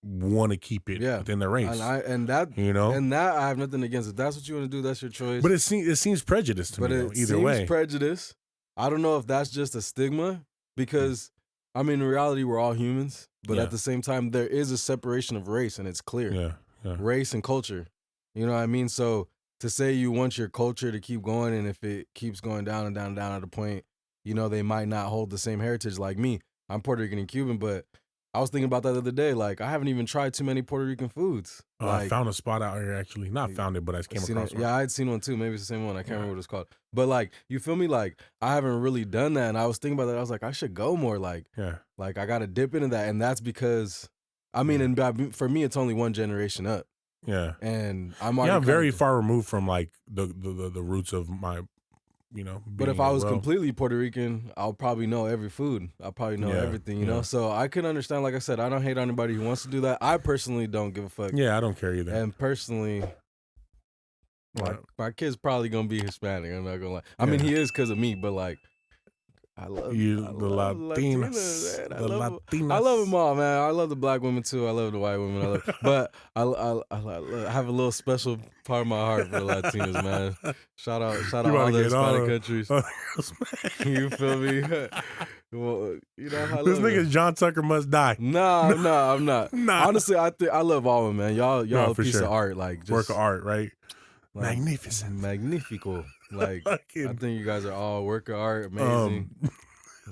want to keep it within their race, and that I have nothing against. If that's what you want to do, that's your choice. But it seems prejudice to me. Either way, prejudice. I don't know if that's just a stigma because I mean, in reality, we're all humans, but at the same time, there is a separation of race, and it's clear. Yeah. Race and culture. You know what I mean? So to say you want your culture to keep going, and if it keeps going down and down and down at a point, you know, they might not hold the same heritage like me. I'm Puerto Rican and Cuban, but I was thinking about that the other day. Like, I haven't even tried too many Puerto Rican foods. I found a spot out here, actually. Not found it, but I came across one. Yeah, I had seen one too. Maybe it's the same one. I can't remember what it's called. But, like, you feel me? Like, I haven't really done that. And I was thinking about that. I was like, I should go more. Like, I got to dip into that. And that's because, I mean, and for me, it's only one generation up. Yeah. And I'm very far removed from, like, the roots of my, you know. But if I was completely Puerto Rican, I'll probably know every food. I'll probably know everything, you know? So I can understand, like I said, I don't hate on anybody who wants to do that. I personally don't give a fuck. Yeah, I don't care either. And personally, my kid's probably going to be Hispanic. I'm not going to lie. I mean, he is because of me, but like, I love Latinas. Man. I love them all, man. I love the black women too. I love the white women. But I have a little special part of my heart for the Latinas, man. Shout out all the Hispanic countries. You feel me? Well, you know, this nigga John Tucker must die. No, I'm not. Honestly, I love all of them, man. Y'all a piece of art, like just, work of art, right? Like, magnificent, magnifico. Like I think you guys are all work of art, amazing.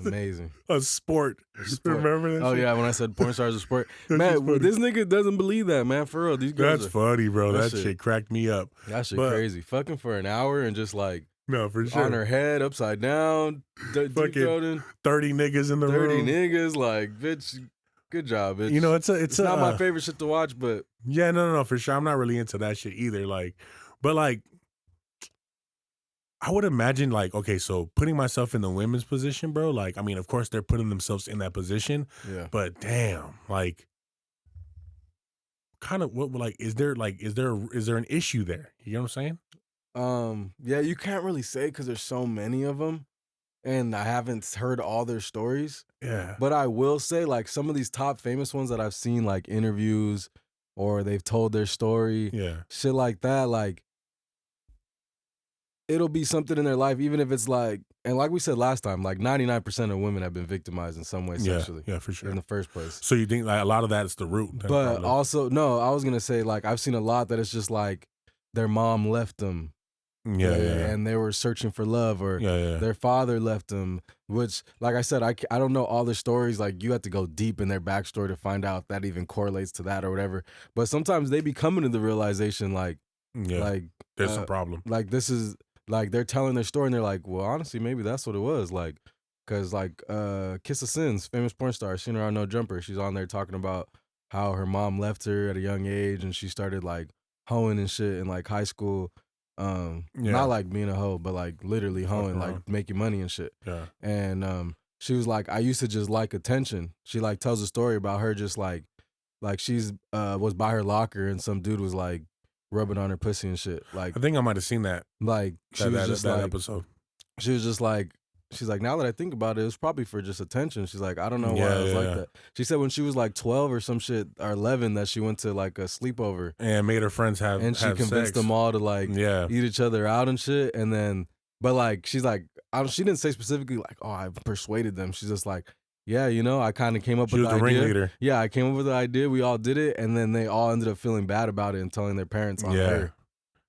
Amazing. A sport. Remember that? Oh shit? Yeah, when I said porn stars a sport. Man, this nigga doesn't believe that, man. For real. These girls That's funny, bro. That shit cracked me up. That shit crazy. Fucking for an hour and just like no, for sure. On her head, upside down, deep throating. 30 niggas in the room. 30 niggas, like, bitch, good job, bitch. You know, it's not my favorite shit to watch, but yeah, no, for sure. I'm not really into that shit either. Like, but like I would imagine, like, okay, so putting myself in the women's position, bro, like, I mean, of course, they're putting themselves in that position. Yeah. But damn, like, kind of what, like, is there an issue there? You know what I'm saying? Yeah, you can't really say because there's so many of them, and I haven't heard all their stories. Yeah. But I will say, like, some of these top famous ones that I've seen, like, interviews or they've told their story, shit like that, like, it'll be something in their life, even if it's like, and like we said last time, like 99% of women have been victimized in some way sexually. Yeah, for sure. In the first place. So you think like a lot of that's the root? But also, no, I was going to say, like, I've seen a lot that it's just like their mom left them. Yeah. And they were searching for love, or their father left them, which, like I said, I don't know all their stories. Like, you have to go deep in their backstory to find out if that even correlates to that or whatever. But sometimes they be coming to the realization, like, there's a problem. Like, this is, like, they're telling their story and they're like, well, honestly, maybe that's what it was. Like, because, like, Kiss of Sins, famous porn star, seen her on No Jumper. She's on there talking about how her mom left her at a young age and she started, like, hoeing and shit in, like, high school. Not like being a hoe, but like literally hoeing, like making money and shit. Yeah. And she was like, I used to just like attention. She like tells a story about her just like she's was by her locker and some dude was like rubbing on her pussy and shit. Like, I think I might have seen that. Like, she was just that like episode. She was just like, she's like, now that I think about it, it was probably for just attention. She's like, I don't know why I was like that. She said when she was like 12 or some shit, or 11, that she went to like a sleepover and made her friends have and she convinced them all to like eat each other out and shit. And then, but like, she's like, she didn't say specifically like, oh, I persuaded them. She's just like, yeah, you know, I kind of came up with the idea. Ringleader. Yeah, I came up with the idea. We all did it, and then they all ended up feeling bad about it and telling their parents on her.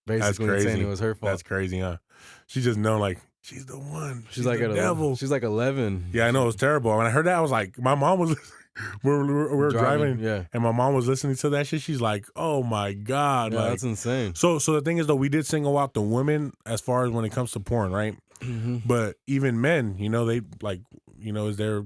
Basically saying it was her fault. That's crazy, huh? She just know like she's the one. She's like the devil. She's like 11. Yeah, I know, it was terrible. When I heard that, I was like, my mom was we're driving, yeah, and my mom was listening to that shit. She's like, "Oh my god!" yeah, like, that's insane. So the thing is, though, we did single out the women as far as when it comes to porn, right? But even men, they like, is there?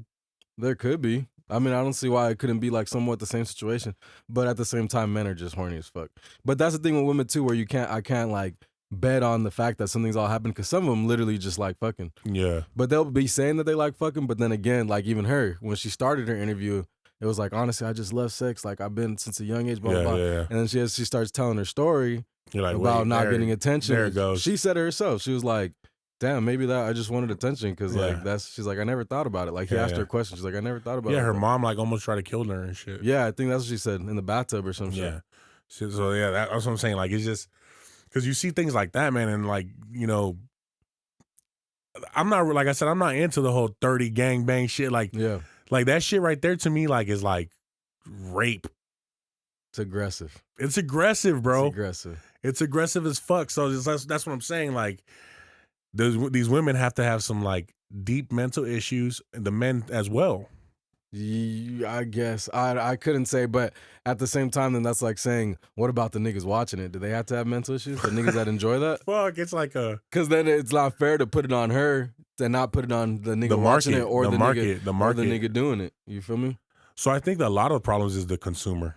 There could be. I mean, I don't see why it couldn't be like somewhat the same situation, but at the same time, men are just horny as fuck. But that's the thing with women too, where I can't like bet on the fact that something's all happening, because some of them literally just like fucking. Yeah. But they'll be saying that they like fucking, but then again, like even her, when she started her interview, it was like, honestly, I just love sex. Like I've been since a young age, blah, blah, blah. Yeah. And then she starts telling her story You're like, about not getting attention. There it goes. She said it herself. She was like, damn, maybe that I just wanted attention, because like she's like, I never thought about it. Like he asked her a question. She's like, I never thought about it. Yeah, her mom like almost tried to kill her and shit. Yeah, I think that's what she said, in the bathtub or some shit. Yeah. So yeah, that's what I'm saying. Like it's just because you see things like that, man, and like, I'm not, like I said, I'm not into the whole 30 gangbang shit. Like, like that shit right there to me, like, is like rape. It's aggressive. It's aggressive, bro. It's aggressive. It's aggressive as fuck. So that's what I'm saying. Like, these women have to have some like deep mental issues, and the men as well. I guess I couldn't say, but at the same time, then that's like saying, what about the niggas watching it? Do they have to have mental issues? The niggas that enjoy that? Fuck, it's like because then it's not fair to put it on her and not put it on the nigga watching it, or the nigga doing it. You feel me? So I think that a lot of the problems is the consumer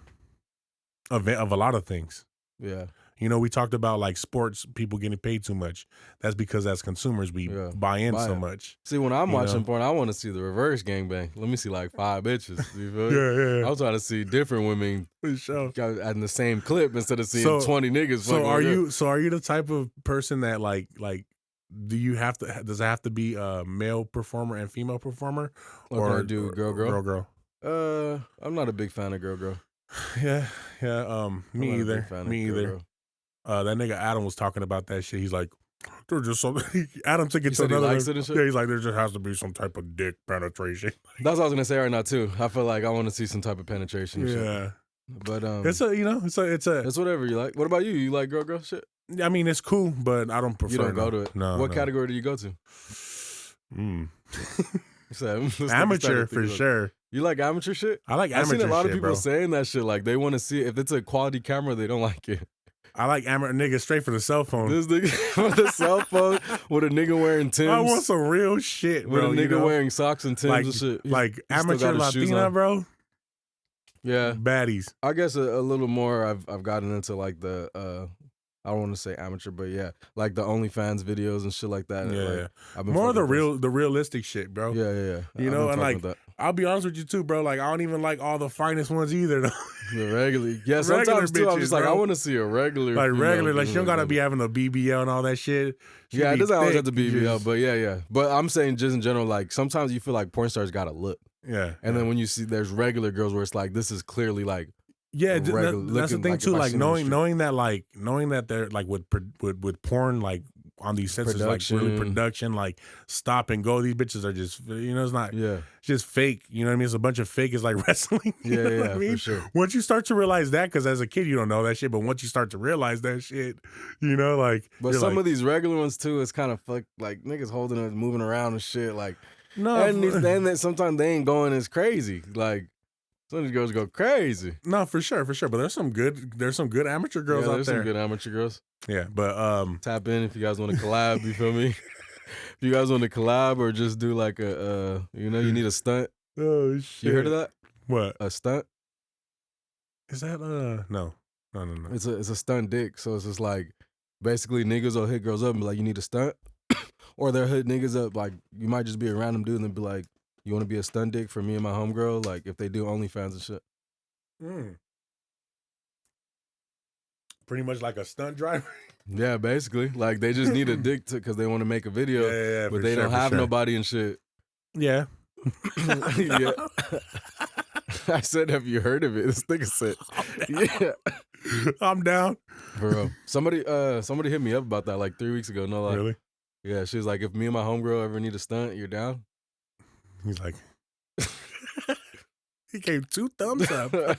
of a lot of things. Yeah. We talked about like sports, people getting paid too much. That's because as consumers, we buy in so much. See, when I'm watching porn, I want to see the reverse gangbang. Let me see like 5 bitches. You feel me? Yeah. I'm trying to see different women for sure in the same clip instead of seeing 20 niggas. So are you the type of person that like does it have to be a male performer and female performer, or do girl? Girl. I'm not a big fan of girl. Yeah. Me either. That nigga Adam was talking about that shit. He's like, there's just something. Adam took it to another. He likes it and shit? Yeah, he's like, there just has to be some type of dick penetration. That's what I was gonna say right now too. I feel like I want to see some type of penetration. And shit. But it's it's whatever you like. What about you? You like girl shit? I mean, it's cool, but I don't prefer. You don't go to it. No. What category do you go to? Amateur for sure. You like amateur shit? I like amateur shit. I've seen a lot of shit, people bro. saying that shit. Like they want to see it. If it's a quality camera, they don't like it. I like amateur niggas straight for the cell phone. This nigga with a cell phone, with a nigga wearing Timbs. I want some real shit, bro. With a nigga wearing socks and Timbs and shit. Like amateur Latina, bro. Yeah. Baddies. I guess a little more I've gotten into like the I don't want to say amateur, but yeah, like the OnlyFans videos and shit like that. Yeah, like, I've been more of the realistic shit, bro. Yeah. And like, I'll be honest with you too, bro. Like, I don't even like all the finest ones either, though. The regular, yeah. Sometimes too, I'm just like, I want to see a regular, like regular. Like, she don't gotta be having a BBL and all that shit. Yeah, it doesn't always have to be BBL, but yeah. But I'm saying just in general, like sometimes you feel like porn stars gotta look. Yeah. And then when you see there's regular girls where it's like, this is clearly like. Yeah, that's the thing too. Like knowing that they're like with porn, like on these senses, like really production, like stop and go. These bitches are just, it's not, just fake. You know what I mean? It's a bunch of fake. It's like wrestling. You know what I mean? For sure. Once you start to realize that, because as a kid you don't know that shit, but once you start to realize that shit, like. But some of these regular ones too, it's kind of like niggas holding it, moving around and shit. Like no, and sometimes they ain't going as crazy. Like. Some of these girls go crazy. No, for sure. But there's some good amateur girls out there. There's some good amateur girls. Yeah, but tap in if you guys want to collab. You feel me? If you guys want to collab or just do like a, you need a stunt. Oh shit! You heard of that? What? A stunt? Is that no? It's a stunt dick. So it's just like basically niggas will hit girls up and be like, you need a stunt, or they'll hit niggas up like you might just be a random dude and they'll be like, you want to be a stunt dick for me and my homegirl? Like, if they do OnlyFans and shit. Pretty much like a stunt driver? Yeah, basically. Like, they just need a dick because they want to make a video. Yeah, but they don't have nobody and shit. Yeah. Yeah. I said, have you heard of it? This nigga said, yeah. I'm down. For real. Somebody hit me up about that like 3 weeks ago. No lie. Really? Yeah, she was like, if me and my homegirl ever need a stunt, you're down? He's like, he gave 2 thumbs up. I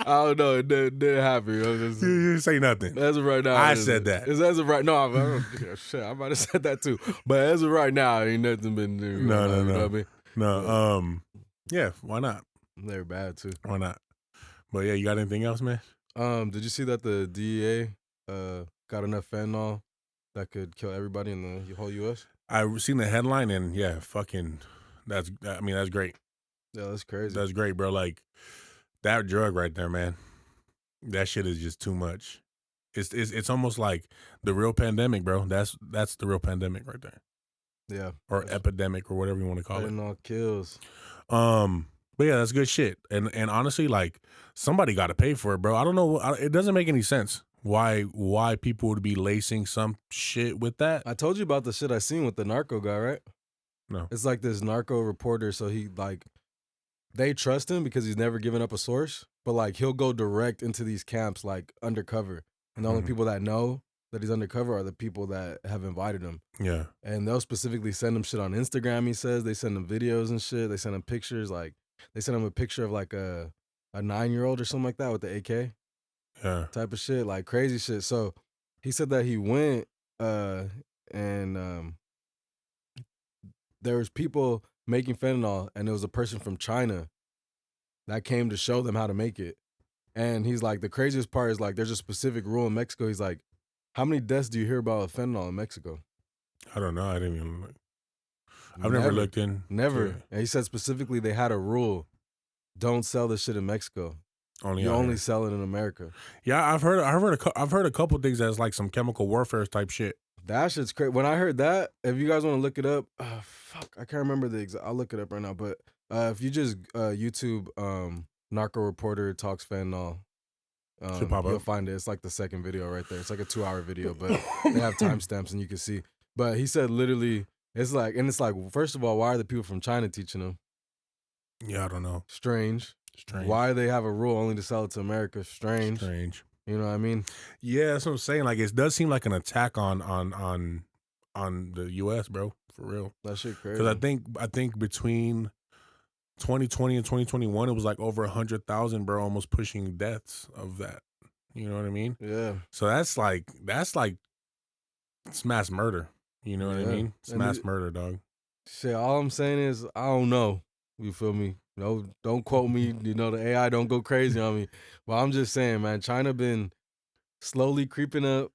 don't know. It didn't happen. You didn't say nothing. As of right now, I said that. It's as of right now. Shit, I might have said that too. But as of right now, ain't nothing been. No. You know what I mean? No. Yeah. Why not? They're bad too. Why not? But yeah, you got anything else, man? Did you see that the DEA got enough fentanyl that could kill everybody in the whole U.S.? I seen the headline and yeah, fucking, that's great. Yeah, that's crazy. That's great, bro. Like that drug right there, man. That shit is just too much. It's almost like the real pandemic, bro. That's the real pandemic right there. Yeah. Or epidemic or whatever you want to call it. Fentanyl kills. But yeah, that's good shit. And honestly, like somebody got to pay for it, bro. I don't know. It doesn't make any sense why people would be lacing some shit with that. I told you about the shit I seen with the narco guy, right? No. It's like this narco reporter, so he like they trust him because he's never given up a source, but like he'll go direct into these camps like undercover. And the only people that know that he's undercover are the people that have invited him. Yeah. And they'll specifically send him shit on Instagram, he says. They send him videos and shit. They send him pictures. Like, they sent him a picture of like a 9-year-old or something like that with the AK. Yeah. Type of shit, like crazy shit. So he said that he went and there was people making fentanyl and there was a person from China that came to show them how to make it. And he's like, the craziest part is like, there's a specific rule in Mexico. He's like, how many deaths do you hear about with fentanyl in Mexico? I don't know. I didn't even look. I've never looked in. Never. And he said specifically they had a rule: don't sell this shit in Mexico. You only sell it in America. Yeah, I've heard a couple things that's like some chemical warfare type shit. That shit's crazy. When I heard that, if you guys want to look it up, fuck, I can't remember the exact. I'll look it up right now. But if you just YouTube narco reporter talks fentanyl, you'll find it. It's like the second video right there. It's like a 2-hour video, but they have timestamps and you can see. But he said literally, it's like, first of all, why are the people from China teaching them? Yeah, I don't know. Strange. Why they have a rule only to sell it to America? Strange. You know what I mean? Yeah, that's what I'm saying. Like, it does seem like an attack on the U.S., bro. For real. That shit crazy. Because I think between 2020 and 2021, it was like over 100,000, bro, almost pushing deaths of that. You know what I mean? Yeah. So that's like it's mass murder. You know what I mean? It's mass murder, dog. Shit, all I'm saying is I don't know. You feel me? No, don't quote me. You know, the AI don't go crazy on me. But I'm just saying, man, China been slowly creeping up.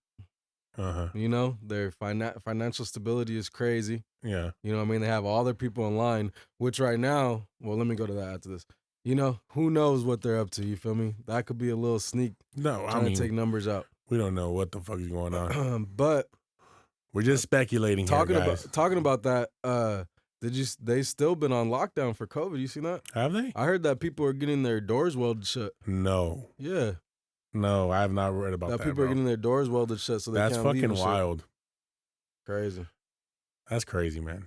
You know, their financial stability is crazy. Yeah. You know what I mean? They have all their people in line, which right now, well, let me go to that after this. You know, who knows what they're up to, you feel me? That could be a little sneak. No, trying to take numbers out. We don't know what the fuck is going on. But we're just speculating talking here, guys. Talking about that, they still been on lockdown for COVID. You seen that? Have they? I heard that people are getting their doors welded shut. No. Yeah. No, I have not read about that. People are getting their doors welded shut, so they can't leave. That's fucking wild. Crazy. That's crazy, man.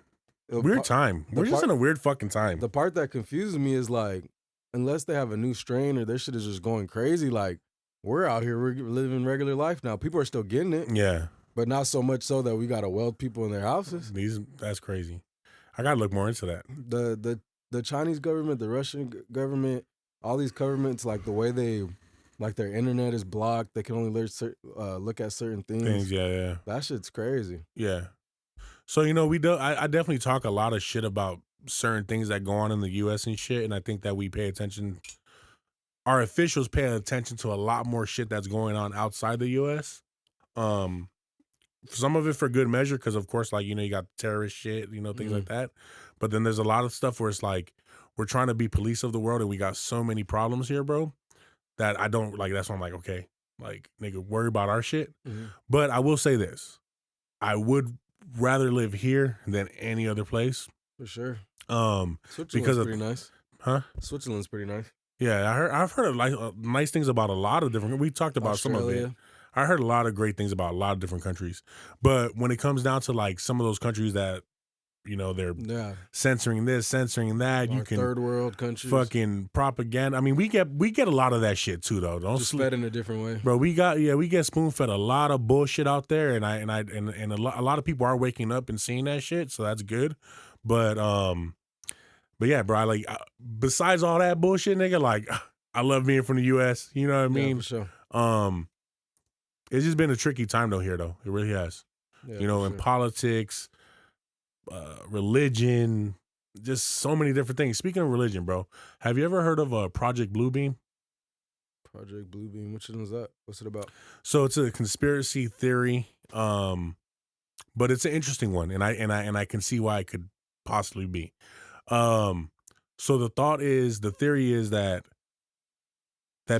Weird time. We're just in a weird fucking time. The part that confuses me is like, unless they have a new strain or their shit is just going crazy, like we're out here, we're living regular life now. People are still getting it. Yeah. But not so much so that we gotta weld people in their houses. That's crazy. I gotta look more into that. The Chinese government, the Russian government, all these governments, like the way they, like their internet is blocked. They can only look at certain things. Yeah. That shit's crazy. Yeah. So, you know, I definitely talk a lot of shit about certain things that go on in the U.S. and shit, and I think that we pay attention. Our officials pay attention to a lot more shit that's going on outside the U.S. Some of it for good measure, because of course, like, you know, you got terrorist shit, you know, things like that. But then there's a lot of stuff where it's like we're trying to be police of the world, and we got so many problems here, bro, that I don't like. That's why I'm like, okay, like, nigga, worry about our shit. But I will say this: I would rather live here than any other place. For sure. Because pretty nice. Huh? Switzerland's pretty nice. Yeah, I've heard of nice things about a lot of different. We talked about some of it. I heard a lot of great things about a lot of different countries. But when it comes down to like some of those countries that, you know, they're censoring this, censoring that, you can third world countries, fucking propaganda. I mean, we get a lot of that shit too, though. Just fed in a different way, bro. We get spoon fed a lot of bullshit out there, and a lot of people are waking up and seeing that shit, so that's good. But yeah, bro. I like besides all that bullshit, nigga. Like, I love being from the U.S. You know what I mean? For sure. It's just been a tricky time though here, though. It really has. Yeah, you know, in politics, religion, just so many different things. Speaking of religion, bro, have you ever heard of Project Bluebeam? Project Bluebeam. Which one is that? What's it about? So it's a conspiracy theory, but it's an interesting one, and I can see why it could possibly be. So the theory is that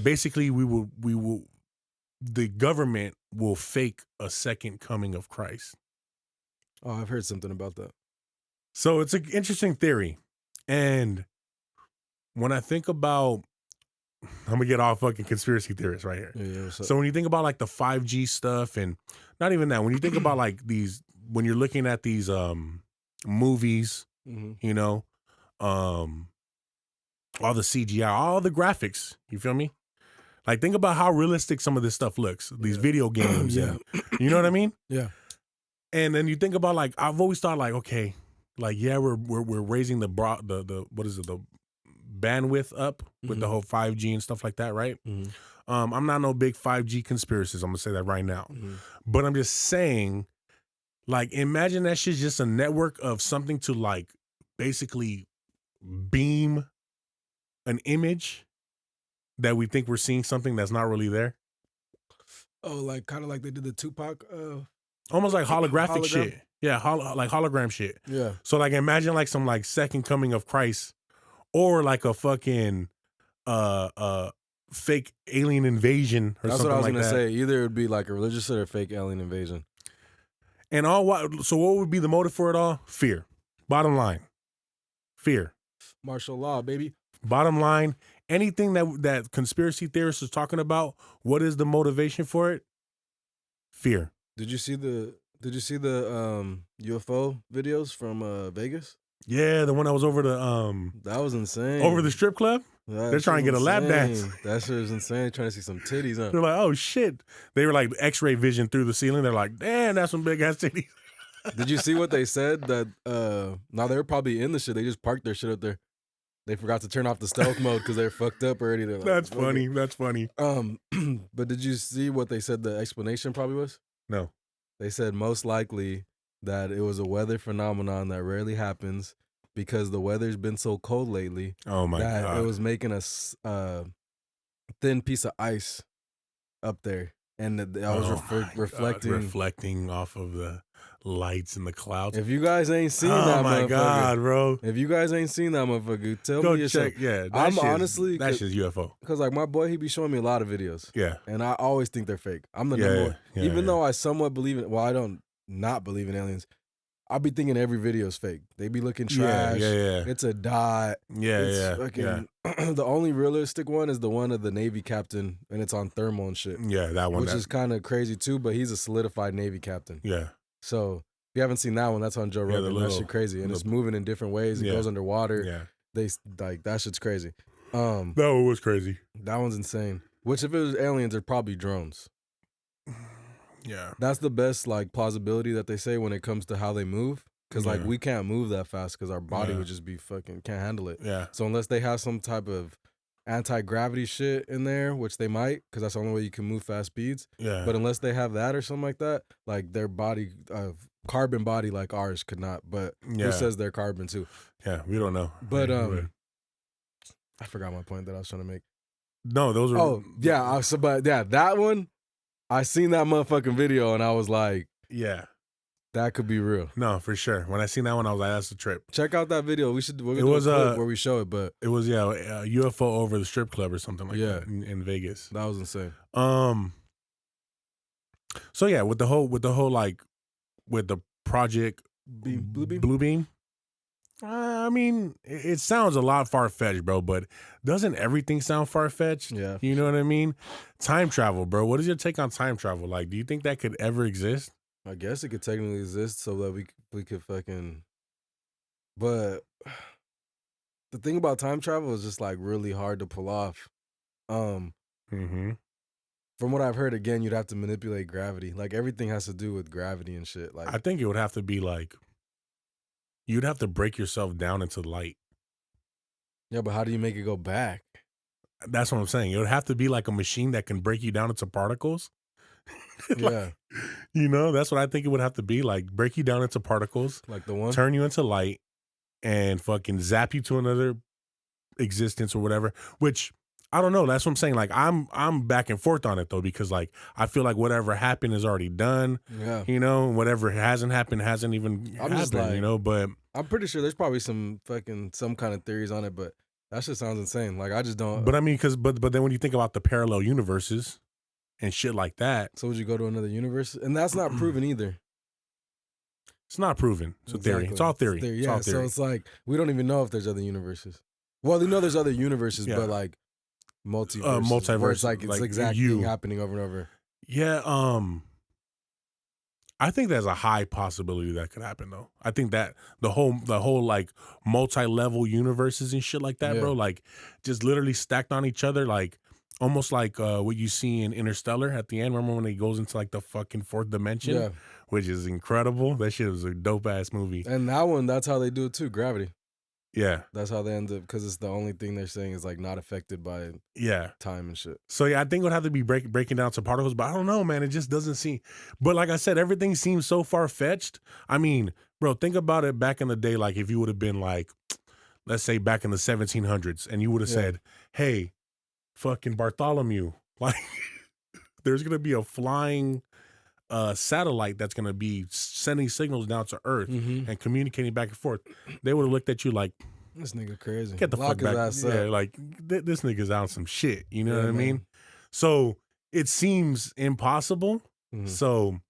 basically the government will fake a second coming of Christ. Oh, I've heard something about that. So it's an interesting theory, and when I think about, I'm gonna get all fucking conspiracy theorists right here. Yeah, so when you think about like the 5G stuff, and not even that, when you think about like when you're looking at these movies, you know, all the CGI, all the graphics, you feel me? Like, think about how realistic some of this stuff looks. These video games, Yeah. you know what I mean? Yeah. And then you think about, like, I've always thought, like, okay, like, yeah, we're raising the what is it, the bandwidth up with the whole 5G and stuff like that, right? I'm not no big 5G conspiracist. I'm gonna say that right now, but I'm just saying, like, imagine that shit's just a network of something to, like, basically beam an image that we think we're seeing something that's not really there. Oh, like kind of like they did the Tupac. Almost like holographic hologram? shit. Yeah, like hologram shit. Yeah. So like imagine like some like second coming of Christ, or like a fucking fake alien invasion or That's something what I was like gonna that. say. Either it would be like a religious or a fake alien invasion. And so what would be the motive for it all? Fear. Bottom line. Fear. Martial law, baby. Bottom line, anything that conspiracy theorists is talking about, what is the motivation for it? Fear. Did you see the UFO videos from Vegas? Yeah, the one that was over the That was insane. over the strip club. They're trying to get a lap dance. That shit was insane. Trying to see some titties, huh? They're like, oh shit. They were like X-ray vision through the ceiling. They're like, damn, that's some big ass titties. Did you see what they said? That now they were probably in the shit. They just parked their shit up there. They forgot to turn off the stealth mode because they're fucked up already. Like, That's funny. That's funny. But did you see what they said the explanation probably was? No. They said most likely that it was a weather phenomenon that rarely happens because the weather's been so cold lately. Oh my God. It was making a thin piece of ice up there. And I was reflecting off of the lights in the clouds. If you guys ain't seen that, oh my God, bro! If you guys ain't seen that motherfucker, tell Go me check. Yeah, I'm honestly that's just UFO. Because like my boy, he be showing me a lot of videos. Yeah, and I always think they're fake. I'm the number one. Even though I somewhat believe in, well, I don't not believe in aliens. I'll be thinking every video is fake. They be looking trash. Yeah. It's a dot. Yeah. The only realistic one is the one of the Navy captain, and it's on thermal and shit. Yeah, that one. Which is kind of crazy too, but he's a solidified Navy captain. Yeah. So if you haven't seen that one, that's on Joe Rogan. That shit crazy, and it's moving in different ways. It goes underwater. Yeah. They like that shit's crazy. That one was crazy. That one's insane. Which if it was aliens, they're probably drones. Yeah. That's the best like plausibility that they say when it comes to how they move. Because like we can't move that fast because our body would just be fucking can't handle it. Yeah. So unless they have some type of anti-gravity shit in there, which they might, because that's the only way you can move fast speeds. Yeah. But unless they have that or something like that, like their body, carbon body like ours could not. But who says they're carbon too? Yeah, we don't know. But I forgot my point that I was trying to make. No, those are. Oh yeah, that one. I seen that motherfucking video and I was like, yeah. That could be real. No, for sure. When I seen that one, I was like, "That's a trip." Check out that video. We're gonna do a clip where we show it, but it was a UFO over the strip club or something like that in Vegas. That was insane. So yeah, with the whole like with the project Bluebeam. I mean, it sounds a lot far-fetched, bro, but doesn't everything sound far-fetched? Yeah. You know what I mean? Time travel, bro. What is your take on time travel? Like, do you think that could ever exist? I guess it could technically exist so that we could fucking... But the thing about time travel is just, like, really hard to pull off. From what I've heard, again, you'd have to manipulate gravity. Like, everything has to do with gravity and shit. Like, I think it would have to be, like... You'd have to break yourself down into light. Yeah, but how do you make it go back? That's what I'm saying. It would have to be like a machine that can break you down into particles. Yeah. You know, that's what I think it would have to be. Like, break you down into particles. Like the one? Turn you into light. and fucking zap you to another existence or whatever, which I don't know. That's what I'm saying. Like I'm back and forth on it though, because like I feel like whatever happened is already done. Yeah. You know, whatever hasn't happened hasn't even happened, like, you know, but I'm pretty sure there's probably some kind of theories on it, but that shit sounds insane. Like I just don't. But I mean, but then when you think about the parallel universes and shit like that, So would you go to another universe? And that's not proven either. it's not proven. It's a theory. It's all theory. Yeah. It's all theory. So it's like we don't even know if there's other universes. Well, we know there's other universes, Yeah. but like multiverse, where it's like it's the exact thing happening over and over. Yeah. I think there's a high possibility that could happen though. I think that the whole like multi-level universes and shit like that, bro, like just literally stacked on each other, like almost like what you see in Interstellar at the end. Remember when he goes into like the fucking fourth dimension? Yeah. Which is incredible. That shit was a dope ass movie. And that one, that's how they do it too, gravity. Yeah. That's how they end up, because it's the only thing they're saying is like not affected by time and shit. So yeah, I think it would have to be breaking down some particles, but I don't know, man. It just doesn't seem. But like I said, everything seems so far fetched. I mean, bro, think about it back in the day. Like if you would have been like, let's say back in the 1700s, and you would have said, "Hey, fucking Bartholomew, like, there's gonna be a flying satellite that's gonna be sending signals down to Earth and communicating back and forth," they would have looked at you like, this nigga crazy. Get the fuck back. Yeah, like this nigga's out some shit. You know what I mean? So it seems impossible. So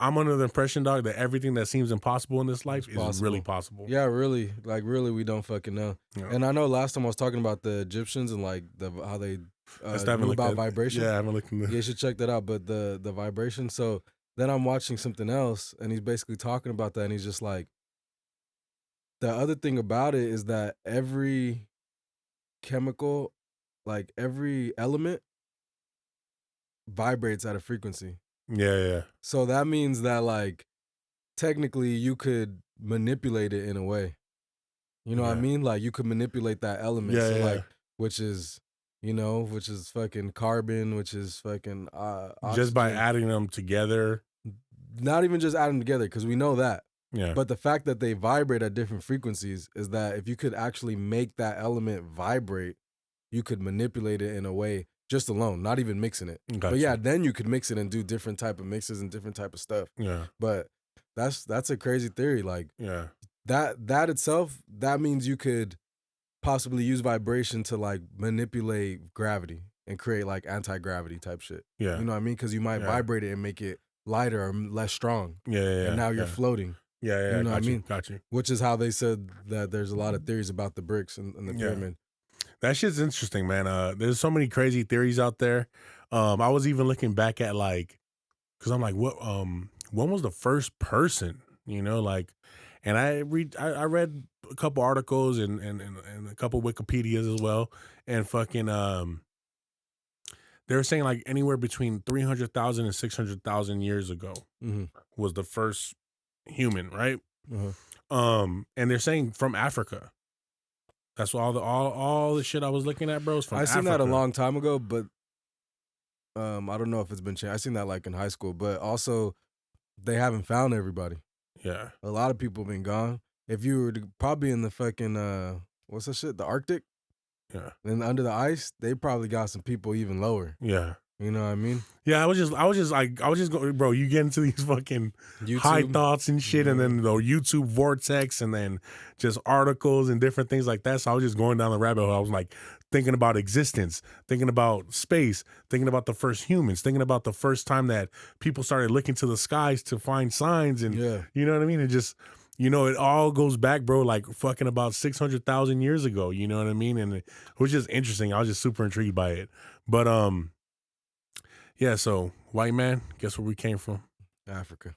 I'm under the impression, dog, that everything that seems impossible in this life is really possible. Yeah, really. Like really, we don't fucking know. Yeah. And I know last time I was talking about the Egyptians and like how they knew about vibration. Yeah, I haven't looked into. You should check that out. But the vibration. So then I'm watching something else, and he's basically talking about that, and he's just like, the other thing about it is that every chemical, like every element, vibrates at a frequency. Yeah. So that means that like technically you could manipulate it in a way. You know what I mean? Like you could manipulate that element. Yeah, like which is fucking carbon, which is fucking just by adding them together. Not even just adding them together, because we know that. Yeah. But the fact that they vibrate at different frequencies is that if you could actually make that element vibrate, you could manipulate it in a way just alone, not even mixing it. Gotcha. But yeah, then you could mix it and do different type of mixes and different type of stuff. Yeah. But that's a crazy theory. Like that itself, that means you could possibly use vibration to like manipulate gravity and create like anti-gravity type shit. Yeah. You know what I mean? Because you might vibrate it and make it lighter or less strong. Yeah. And now you're floating. Yeah. You know what I mean? Got you. Which is how they said that there's a lot of theories about the bricks and the pyramid. That shit's interesting, man. There's so many crazy theories out there. I was even looking back at like, because I'm like, when was the first person? You know, like, and I read a couple articles and a couple Wikipedias as well, and fucking they were saying like anywhere between 300,000 and 600,000 years ago was the first human, right? And they're saying from Africa. That's all the shit I was looking at, bro, is from Africa. I seen that a long time ago, but I don't know if it's been changed. I seen that like in high school, but also they haven't found everybody. Yeah. A lot of people have been gone. If you were probably in the fucking what's that shit? The Arctic? Yeah. And under the ice, they probably got some people even lower. Yeah. You know what I mean? Yeah, I was just going, bro, you get into these fucking YouTube high thoughts and shit, and then the YouTube vortex, and then just articles and different things like that. So I was just going down the rabbit hole. I was like thinking about existence, thinking about space, thinking about the first humans, thinking about the first time that people started looking to the skies to find signs, and you know what I mean? It just, you know, it all goes back, bro, like fucking about 600,000 years ago. You know what I mean? And it was just interesting. I was just super intrigued by it. But yeah, so white man, guess where we came from? Africa,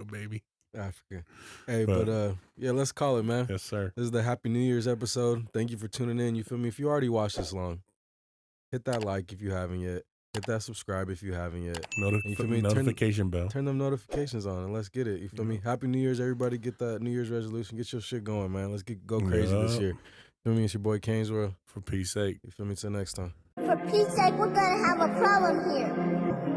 baby. Africa. Hey, but yeah, let's call it, man. Yes, sir. This is the Happy New Year's episode. Thank you for tuning in. You feel me? If you already watched this long, hit that like if you haven't yet. Hit that subscribe if you haven't yet. Notification bell. Turn them notifications on and let's get it. You feel me? Happy New Year's, everybody. Get that New Year's resolution. Get your shit going, man. Let's go crazy this year. You feel me? It's your boy Kanesworld. For peace sake. You feel me? Till next time. For Pete's sake, we're gonna have a problem here.